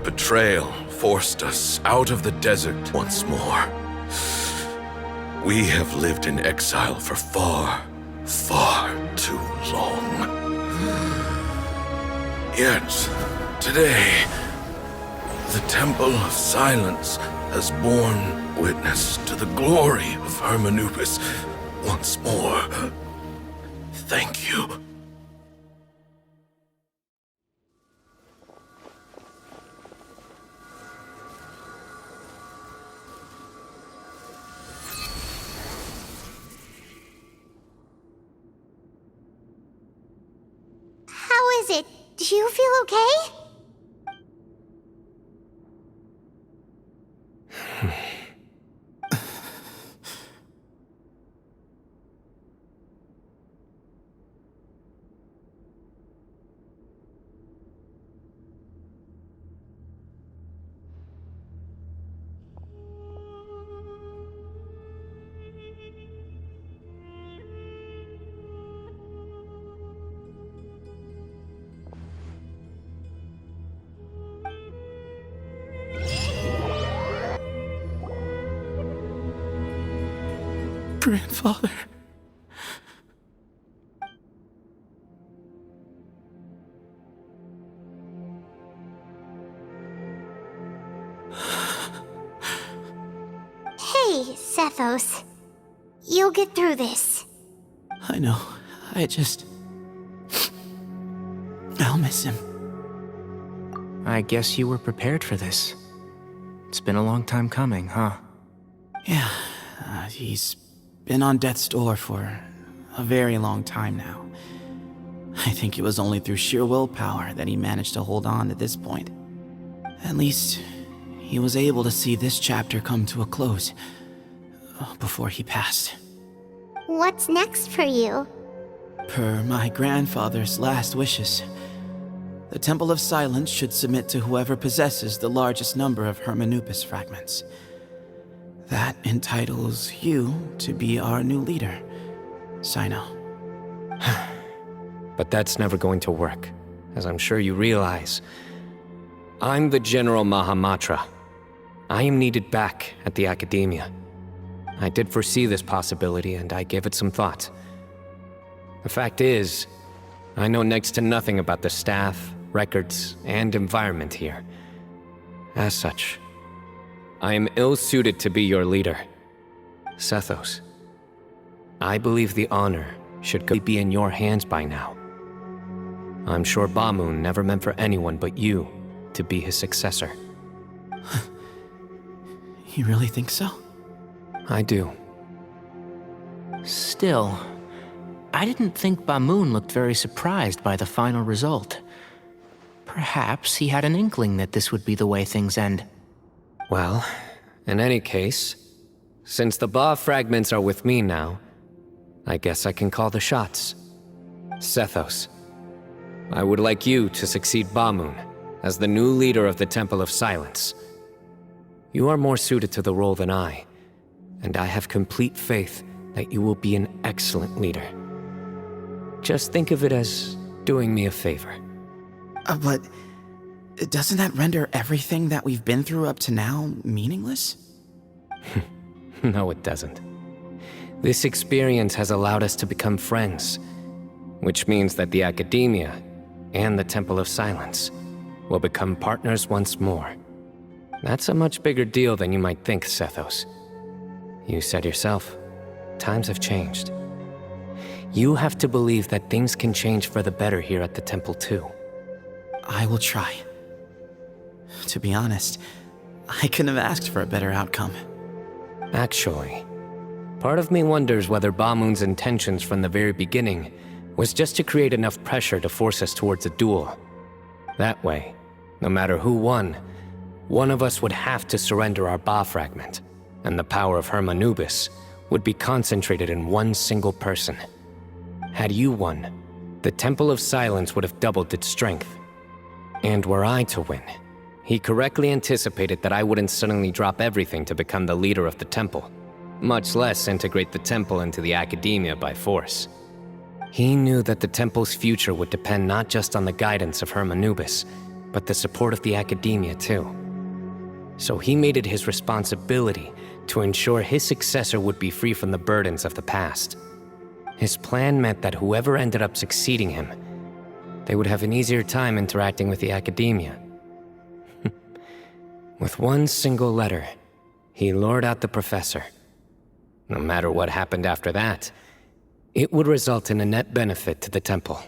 Betrayal forced us out of the desert once more. We have lived in exile for far, far too long. Yet, today, the Temple of Silence has borne witness to the glory of Hermanubis once more. Thank you. How is it? Do you feel okay? Grandfather. Hey, Sethos. You'll get through this. I know. I'll miss him. I guess you were prepared for this. It's been a long time coming, huh? Yeah, he's been on death's door for a very long time now. I think it was only through sheer willpower that he managed to hold on to this point. At least, he was able to see this chapter come to a close before he passed. What's next for you? Per my grandfather's last wishes, the Temple of Silence should submit to whoever possesses the largest number of Hermanupus fragments. That entitles you to be our new leader, Cyno. But that's never going to work, as I'm sure you realize. I'm the General Mahamatra. I am needed back at the Academia. I did foresee this possibility, and I gave it some thought. The fact is, I know next to nothing about the staff, records, and environment here. As such, I am ill-suited to be your leader. Sethos, I believe the honor should be in your hands by now. I'm sure Bamun never meant for anyone but you to be his successor. You really think so? I do. Still, I didn't think Bamun looked very surprised by the final result. Perhaps he had an inkling that this would be the way things end. Well, in any case, since the Ba fragments are with me now, I guess I can call the shots. Sethos, I would like you to succeed Bamun as the new leader of the Temple of Silence. You are more suited to the role than I, and I have complete faith that you will be an excellent leader. Just think of it as doing me a favor. But doesn't that render everything that we've been through up to now meaningless? No, it doesn't. This experience has allowed us to become friends, which means that the Academia and the Temple of Silence will become partners once more. That's a much bigger deal than you might think, Sethos. You said yourself, times have changed. You have to believe that things can change for the better here at the Temple too. I will try. To be honest, I couldn't have asked for a better outcome. Actually, part of me wonders whether Bamun's intentions from the very beginning was just to create enough pressure to force us towards a duel. That way, no matter who won, one of us would have to surrender our Ba fragment, and the power of Hermanubis would be concentrated in one single person. Had you won, the Temple of Silence would have doubled its strength. And were I to win, he correctly anticipated that I wouldn't suddenly drop everything to become the leader of the temple, much less integrate the temple into the Academia by force. He knew that the temple's future would depend not just on the guidance of Hermanubis, but the support of the Academia too. So he made it his responsibility to ensure his successor would be free from the burdens of the past. His plan meant that whoever ended up succeeding him, they would have an easier time interacting with the Academia. With one single letter, he lured out the professor. No matter what happened after that, it would result in a net benefit to the temple.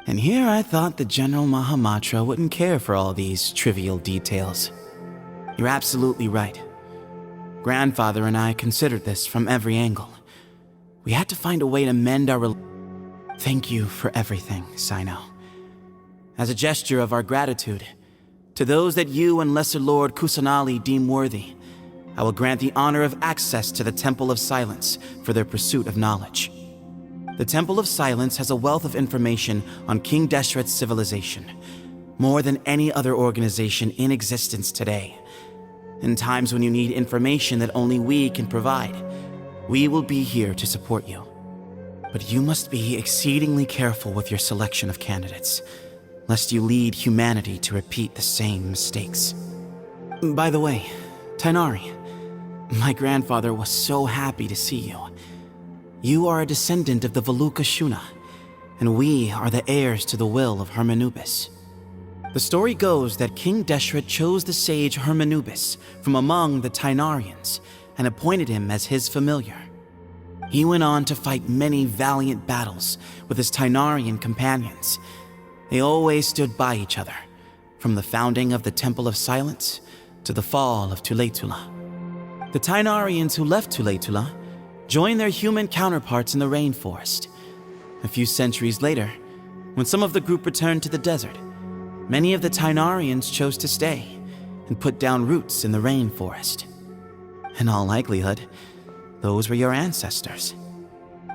And here I thought the General Mahamatra wouldn't care for all these trivial details. You're absolutely right. Grandfather and I considered this from every angle. We had to find a way to mend our Thank you for everything, Cyno. As a gesture of our gratitude, to those that you and Lesser Lord Kusanali deem worthy, I will grant the honor of access to the Temple of Silence for their pursuit of knowledge. The Temple of Silence has a wealth of information on King Deshret's civilization, more than any other organization in existence today. In times when you need information that only we can provide, we will be here to support you. But you must be exceedingly careful with your selection of candidates, lest you lead humanity to repeat the same mistakes. By the way, Tainari, My grandfather was so happy to see you. You are a descendant of the Veluca Shuna, and we are the heirs to the will of Hermanubis. The story goes that King Deshret chose the sage Hermanubis from among the Tainarians and appointed him as his familiar. He went on to fight many valiant battles with his Tainarian companions. They always stood by each other, from the founding of the Temple of Silence to the fall of Tuletula. The Tainarians who left Tuletula joined their human counterparts in the rainforest. A few centuries later, when some of the group returned to the desert, many of the Tainarians chose to stay and put down roots in the rainforest. In all likelihood, those were your ancestors.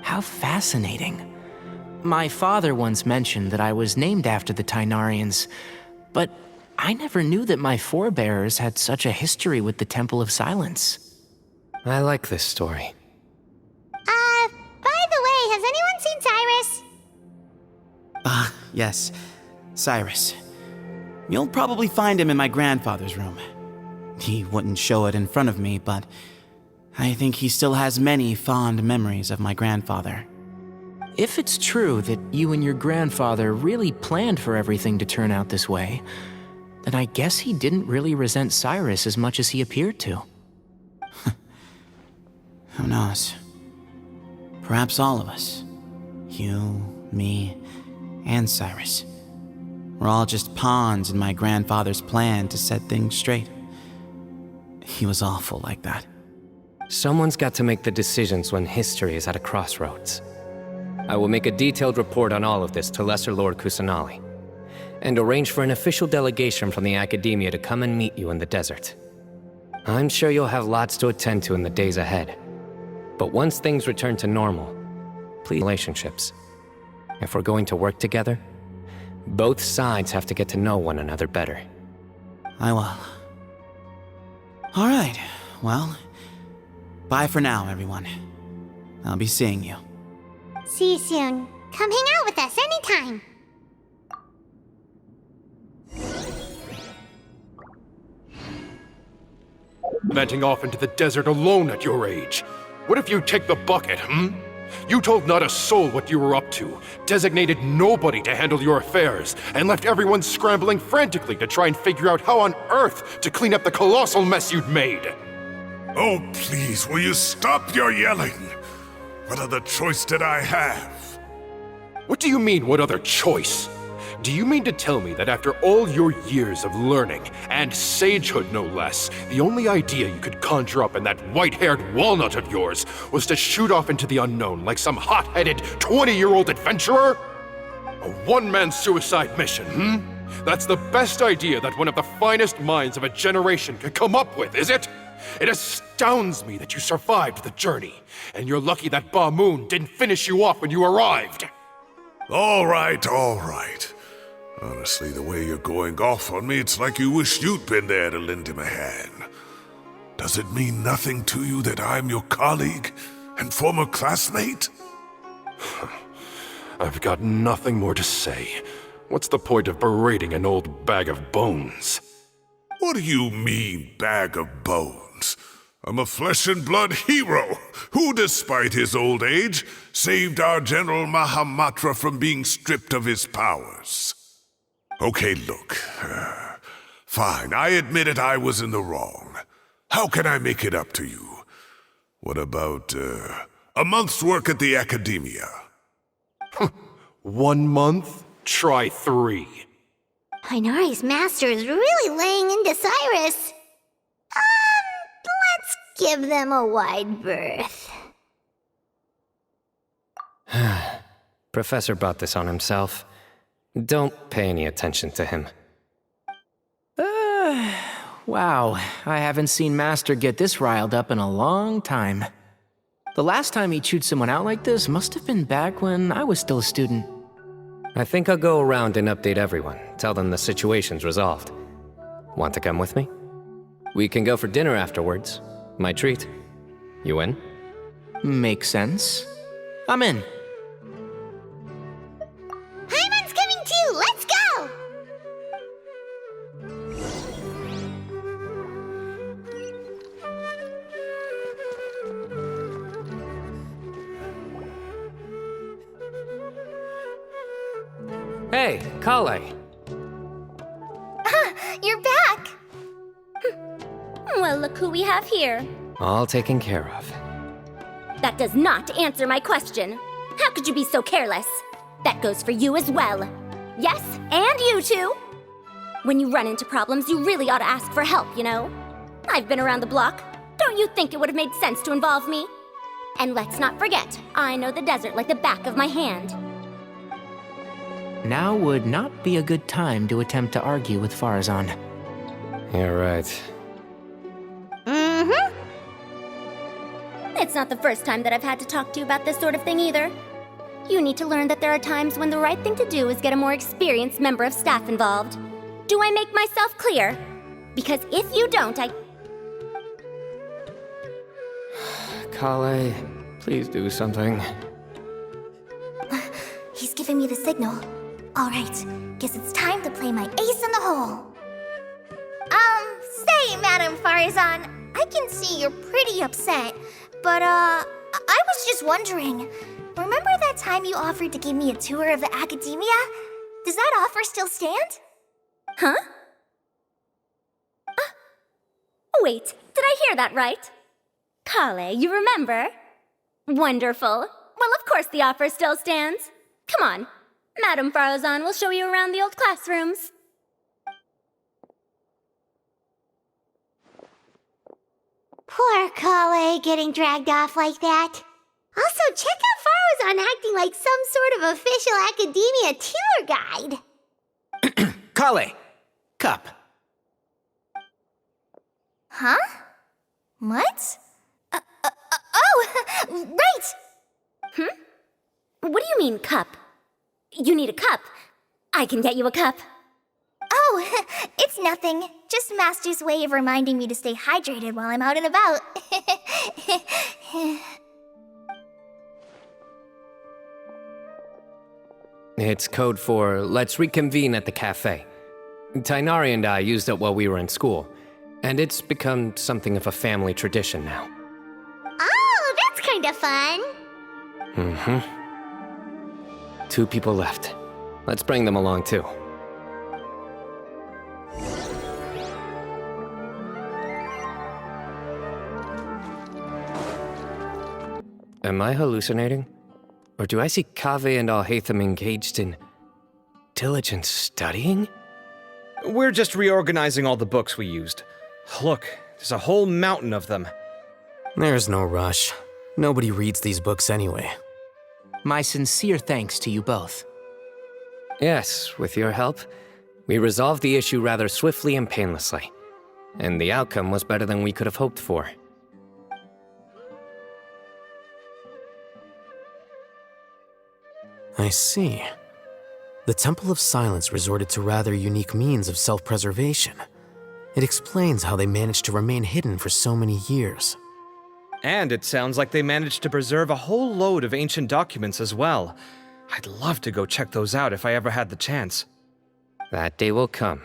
How fascinating. My father once mentioned that I was named after the Tainarians, but I never knew that my forebears had such a history with the Temple of Silence. I like this story. By the way, has anyone seen Cyrus? Yes, Cyrus. You'll probably find him in my grandfather's room. He wouldn't show it in front of me, but I think he still has many fond memories of my grandfather. If it's true that you and your grandfather really planned for everything to turn out this way, then I guess he didn't really resent Cyrus as much as he appeared to. Who knows? Perhaps all of us, you, me, and Cyrus, we're all just pawns in my grandfather's plan to set things straight. He was awful like that. Someone's got to make the decisions when history is at a crossroads. I will make a detailed report on all of this to Lesser Lord Kusanali, and arrange for an official delegation from the Academia to come and meet you in the desert. I'm sure you'll have lots to attend to in the days ahead. But once things return to normal, please relationships. If we're going to work together, both sides have to get to know one another better. I will. All right, well, bye for now, everyone. I'll be seeing you. See you soon. Come hang out with us anytime. Venting off into the desert alone at your age. What if you take the bucket, You told not a soul what you were up to, designated nobody to handle your affairs, and left everyone scrambling frantically to try and figure out how on earth to clean up the colossal mess you'd made. Oh, please, will you stop your yelling? What other choice did I have? What do you mean, what other choice? Do you mean to tell me that after all your years of learning, and sagehood no less, the only idea you could conjure up in that white-haired walnut of yours was to shoot off into the unknown like some hot-headed 20-year-old adventurer? A one-man suicide mission, That's the best idea that one of the finest minds of a generation could come up with, is it? It astounds me that you survived the journey, and you're lucky that Ba Moon didn't finish you off when you arrived. All right. Honestly, the way you're going off on me, it's like you wish you'd been there to lend him a hand. Does it mean nothing to you that I'm your colleague and former classmate? I've got nothing more to say. What's the point of berating an old bag of bones? What do you mean, bag of bones? I'm a flesh-and-blood hero who, despite his old age, saved our General Mahamatra from being stripped of his powers. Okay, look. Fine, I admit it, I was in the wrong. How can I make it up to you? What about, a month's work at the Academia? 1 month? Try 3. Inari's master is really laying into Cyrus. Let's give them a wide berth. Professor brought this on himself. Don't pay any attention to him. Wow, I haven't seen Master get this riled up in a long time. The last time he chewed someone out like this must have been back when I was still a student. I think I'll go around and update everyone, tell them the situation's resolved. Want to come with me? We can go for dinner afterwards. My treat. You in? Makes sense. I'm in. Hyman's coming too! Let's go! Hey, Kale. You're back! Well, look who we have here. All taken care of. That does not answer my question. How could you be so careless? That goes for you as well. Yes, and you too. When you run into problems, you really ought to ask for help, you know? I've been around the block. Don't you think it would have made sense to involve me? And let's not forget, I know the desert like the back of my hand. Now would not be a good time to attempt to argue with Farazan. You're right. Mm-hmm. It's not the first time that I've had to talk to you about this sort of thing either. You need to learn that there are times when the right thing to do is get a more experienced member of staff involved. Do I make myself clear? Because if you don't, Kale, please do something. He's giving me the signal. All right, guess it's time to play my ace in the hole. Say, Madam Farazan, I can see you're pretty upset, but, I was just wondering, remember that time you offered to give me a tour of the Academia? Does that offer still stand? Huh? Wait, did I hear that right? Kale, you remember? Wonderful. Well, of course the offer still stands. Come on, Madam Farazan will show you around the old classrooms. Poor Kale getting dragged off like that. Also, check out Farazan acting like some sort of official Academia tour guide. Kale! Cup. Huh? What? Oh, right! What do you mean, cup? You need a cup. I can get you a cup. Oh, it's nothing. Just Master's way of reminding me to stay hydrated while I'm out and about. It's code for let's reconvene at the cafe. Tainari and I used it while we were in school, and it's become something of a family tradition now. Oh, that's kind of fun. Mm-hmm. 2 people left. Let's bring them along too. Am I hallucinating? Or do I see Kaveh and Alhaitham engaged in diligent studying? We're just reorganizing all the books we used. Look, there's a whole mountain of them. There's no rush. Nobody reads these books anyway. My sincere thanks to you both. Yes, with your help, we resolved the issue rather swiftly and painlessly. And the outcome was better than we could have hoped for. I see. The Temple of Silence resorted to rather unique means of self-preservation. It explains how they managed to remain hidden for so many years. And it sounds like they managed to preserve a whole load of ancient documents as well. I'd love to go check those out if I ever had the chance. That day will come.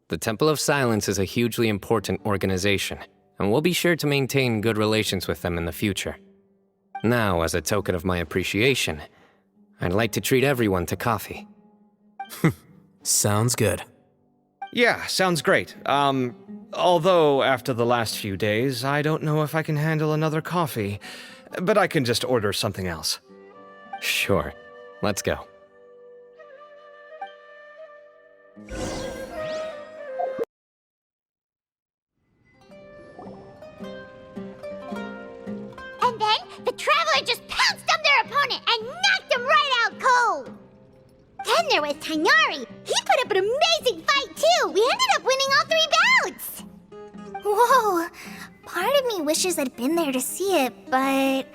The Temple of Silence is a hugely important organization, and we'll be sure to maintain good relations with them in the future. Now, as a token of my appreciation, I'd like to treat everyone to coffee. Sounds good. Yeah, sounds great. Although after the last few days, I don't know if I can handle another coffee, but I can just order something else. Sure. Let's go. And then the Traveler just pounced on their opponent and knocked him right out cold. Then there was Tainari. He put up an amazing fight too. We ended up winning all 3 bouts. Whoa! Part of me wishes I'd been there to see it, but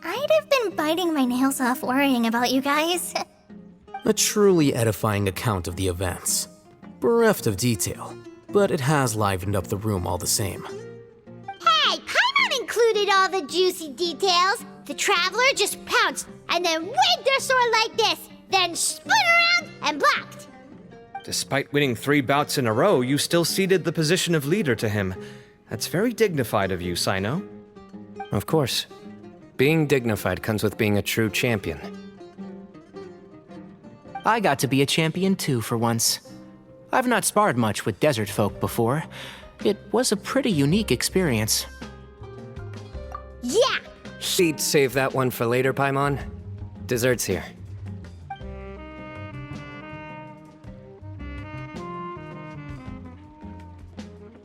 I'd have been biting my nails off worrying about you guys. A truly edifying account of the events. Bereft of detail, but it has livened up the room all the same. Hey, Paimon included all the juicy details. The Traveler just pounced and then waved their sword like this, then spun around and blocked. Despite winning 3 bouts in a row, you still ceded the position of leader to him. That's very dignified of you, Cyno. Of course. Being dignified comes with being a true champion. I got to be a champion too for once. I've not sparred much with desert folk before. It was a pretty unique experience. Yeah! She'd save that one for later, Paimon. Dessert's here.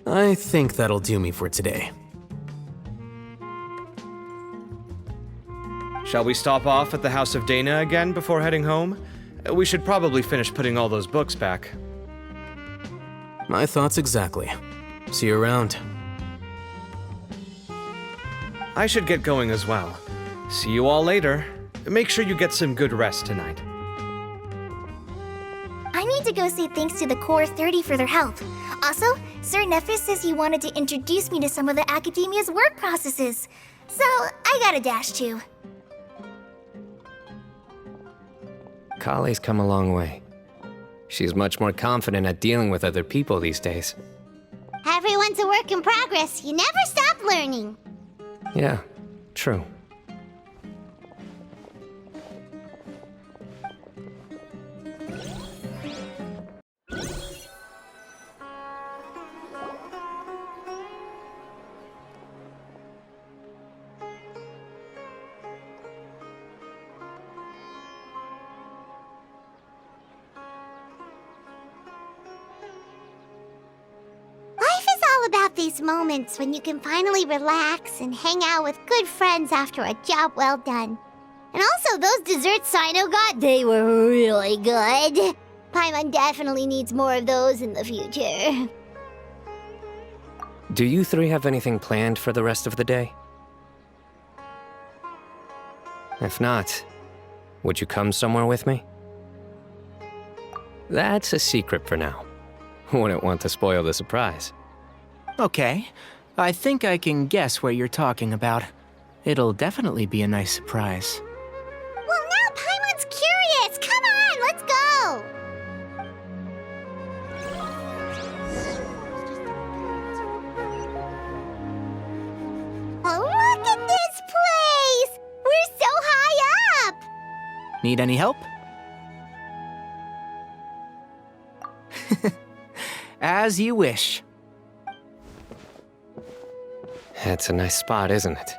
I think that'll do me for today. Shall we stop off at the House of Dana again before heading home? We should probably finish putting all those books back. My thoughts exactly. See you around. I should get going as well. See you all later. Make sure you get some good rest tonight. I need to go say thanks to the Core 30 for their help. Also, Sir Nephis says he wanted to introduce me to some of the Academia's work processes. So, I gotta dash too. Kale's come a long way. She's much more confident at dealing with other people these days. Everyone's a work in progress. You never stop learning. Yeah, true. About these moments when you can finally relax and hang out with good friends after a job well done. And also, those desserts Cyno got, they were really good. Paimon definitely needs more of those in the future. Do you three have anything planned for the rest of the day? If not, would you come somewhere with me? That's a secret for now. Wouldn't want to spoil the surprise. Okay, I think I can guess what you're talking about. It'll definitely be a nice surprise. Well, now Paimon's curious! Come on, let's go! Oh, look at this place! We're so high up! Need any help? As you wish. It's a nice spot, isn't it?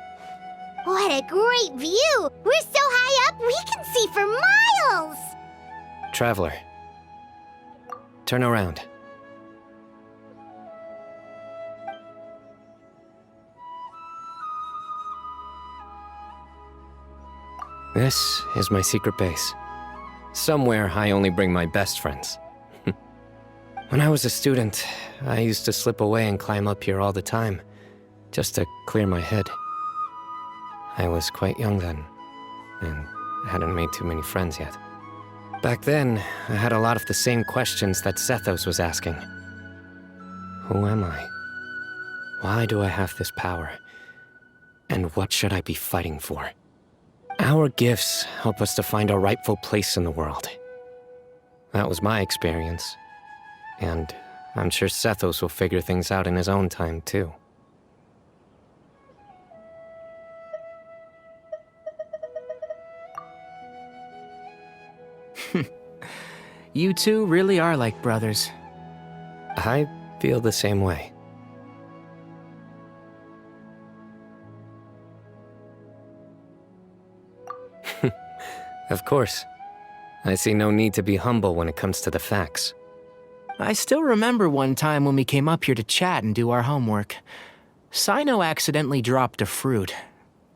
What a great view! We're so high up, we can see for miles! Traveler, turn around. This is my secret base. Somewhere I only bring my best friends. When I was a student, I used to slip away and climb up here all the time, just to clear my head. I was quite young then, and hadn't made too many friends yet. Back then, I had a lot of the same questions that Zethos was asking. Who am I? Why do I have this power? And what should I be fighting for? Our gifts help us to find our rightful place in the world. That was my experience. And I'm sure Zethos will figure things out in his own time, too. You two really are like brothers. I feel the same way. Of course. I see no need to be humble when it comes to the facts. I still remember one time when we came up here to chat and do our homework. Cyno accidentally dropped a fruit.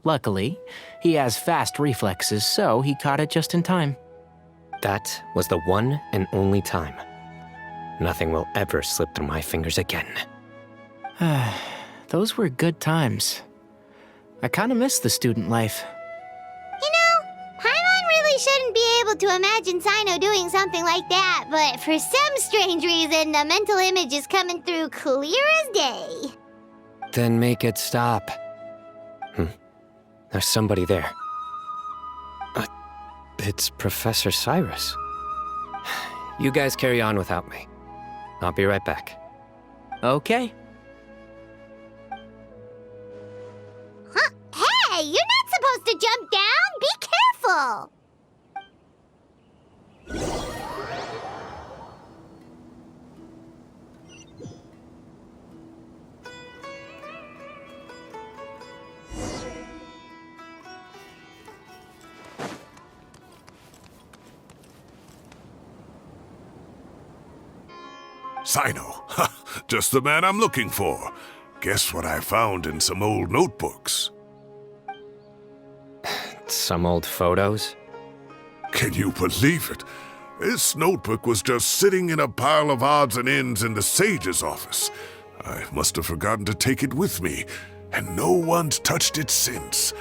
Luckily, he has fast reflexes, so he caught it just in time. That was the one and only time. Nothing will ever slip through my fingers again. Those were good times. I kinda miss the student life. You know, Paimon really shouldn't be able to imagine Cyno doing something like that, but for some strange reason, the mental image is coming through clear as day. Then make it stop. There's somebody there. It's Professor Cyrus. You guys carry on without me. I'll be right back. Okay. Huh? Hey, you're not supposed to jump down! Be careful! Cyno. Ha, just the man I'm looking for. Guess what I found in some old notebooks? Some old photos? Can you believe it? This notebook was just sitting in a pile of odds and ends in the sage's office. I must have forgotten to take it with me, and no one's touched it since.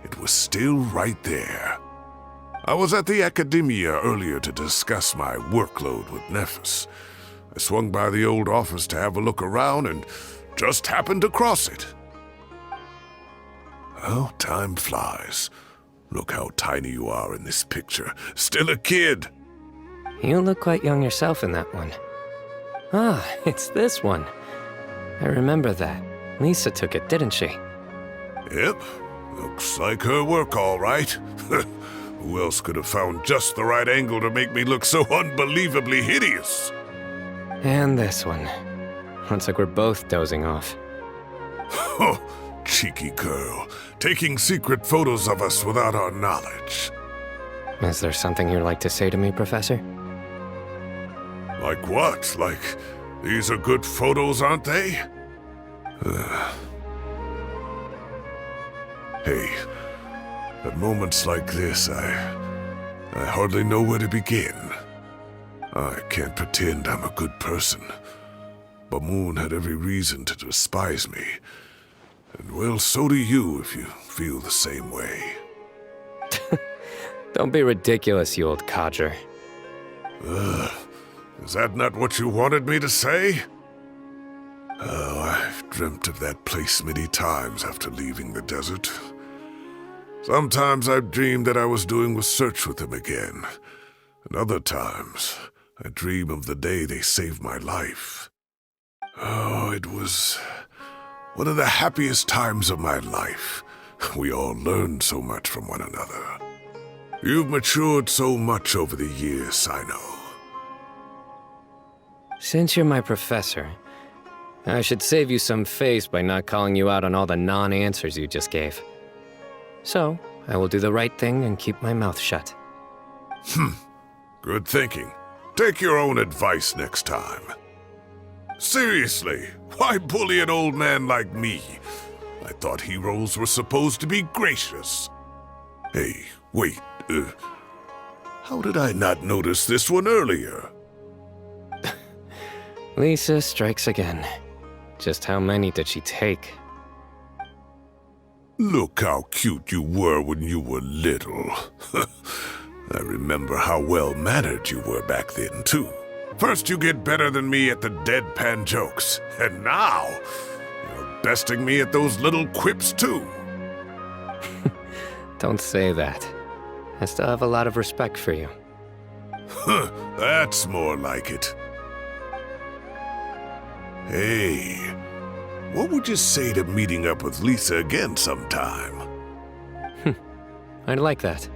It was still right there. I was at the Enkanomiya earlier to discuss my workload with Nephis. I swung by the old office to have a look around and just happened to cross it. Well, time flies. Look how tiny you are in this picture. Still a kid. You look quite young yourself in that one. Ah, it's this one. I remember that. Lisa took it, didn't she? Yep. Looks like her work, all right. Who else could have found just the right angle to make me look so unbelievably hideous? And this one. Looks like we're both dozing off. Oh, cheeky girl. Taking secret photos of us without our knowledge. Is there something you'd like to say to me, Professor? Like what? Like, these are good photos, aren't they? Hey, at moments like this, I hardly know where to begin. I can't pretend I'm a good person. Bamoon had every reason to despise me. And well, so do you if you feel the same way. Don't be ridiculous, you old codger. Is that not what you wanted me to say? Oh, I've dreamt of that place many times after leaving the desert. Sometimes I've dreamed that I was doing research with them again. And other times, I dream of the day they saved my life. Oh, it was one of the happiest times of my life. We all learned so much from one another. You've matured so much over the years, Cyno. Since you're my professor, I should save you some face by not calling you out on all the non-answers you just gave. So, I will do the right thing and keep my mouth shut. Good thinking. Take your own advice next time. Seriously, why bully an old man like me? I thought heroes were supposed to be gracious. Hey, wait, how did I not notice this one earlier? Lisa strikes again. Just how many did she take? Look how cute you were when you were little. I remember how well-mannered you were back then, too. First you get better than me at the deadpan jokes, and now you're besting me at those little quips, too. Don't say that. I still have a lot of respect for you. That's more like it. Hey, what would you say to meeting up with Lisa again sometime? I'd like that.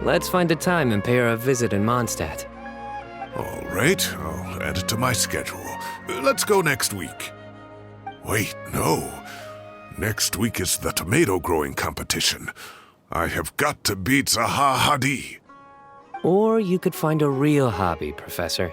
Let's find a time and pay her a visit in Mondstadt. All right, I'll add it to my schedule. Let's go next week. Wait, no. Next week is the tomato growing competition. I have got to beat Zaha Hadi. Or you could find a real hobby, Professor.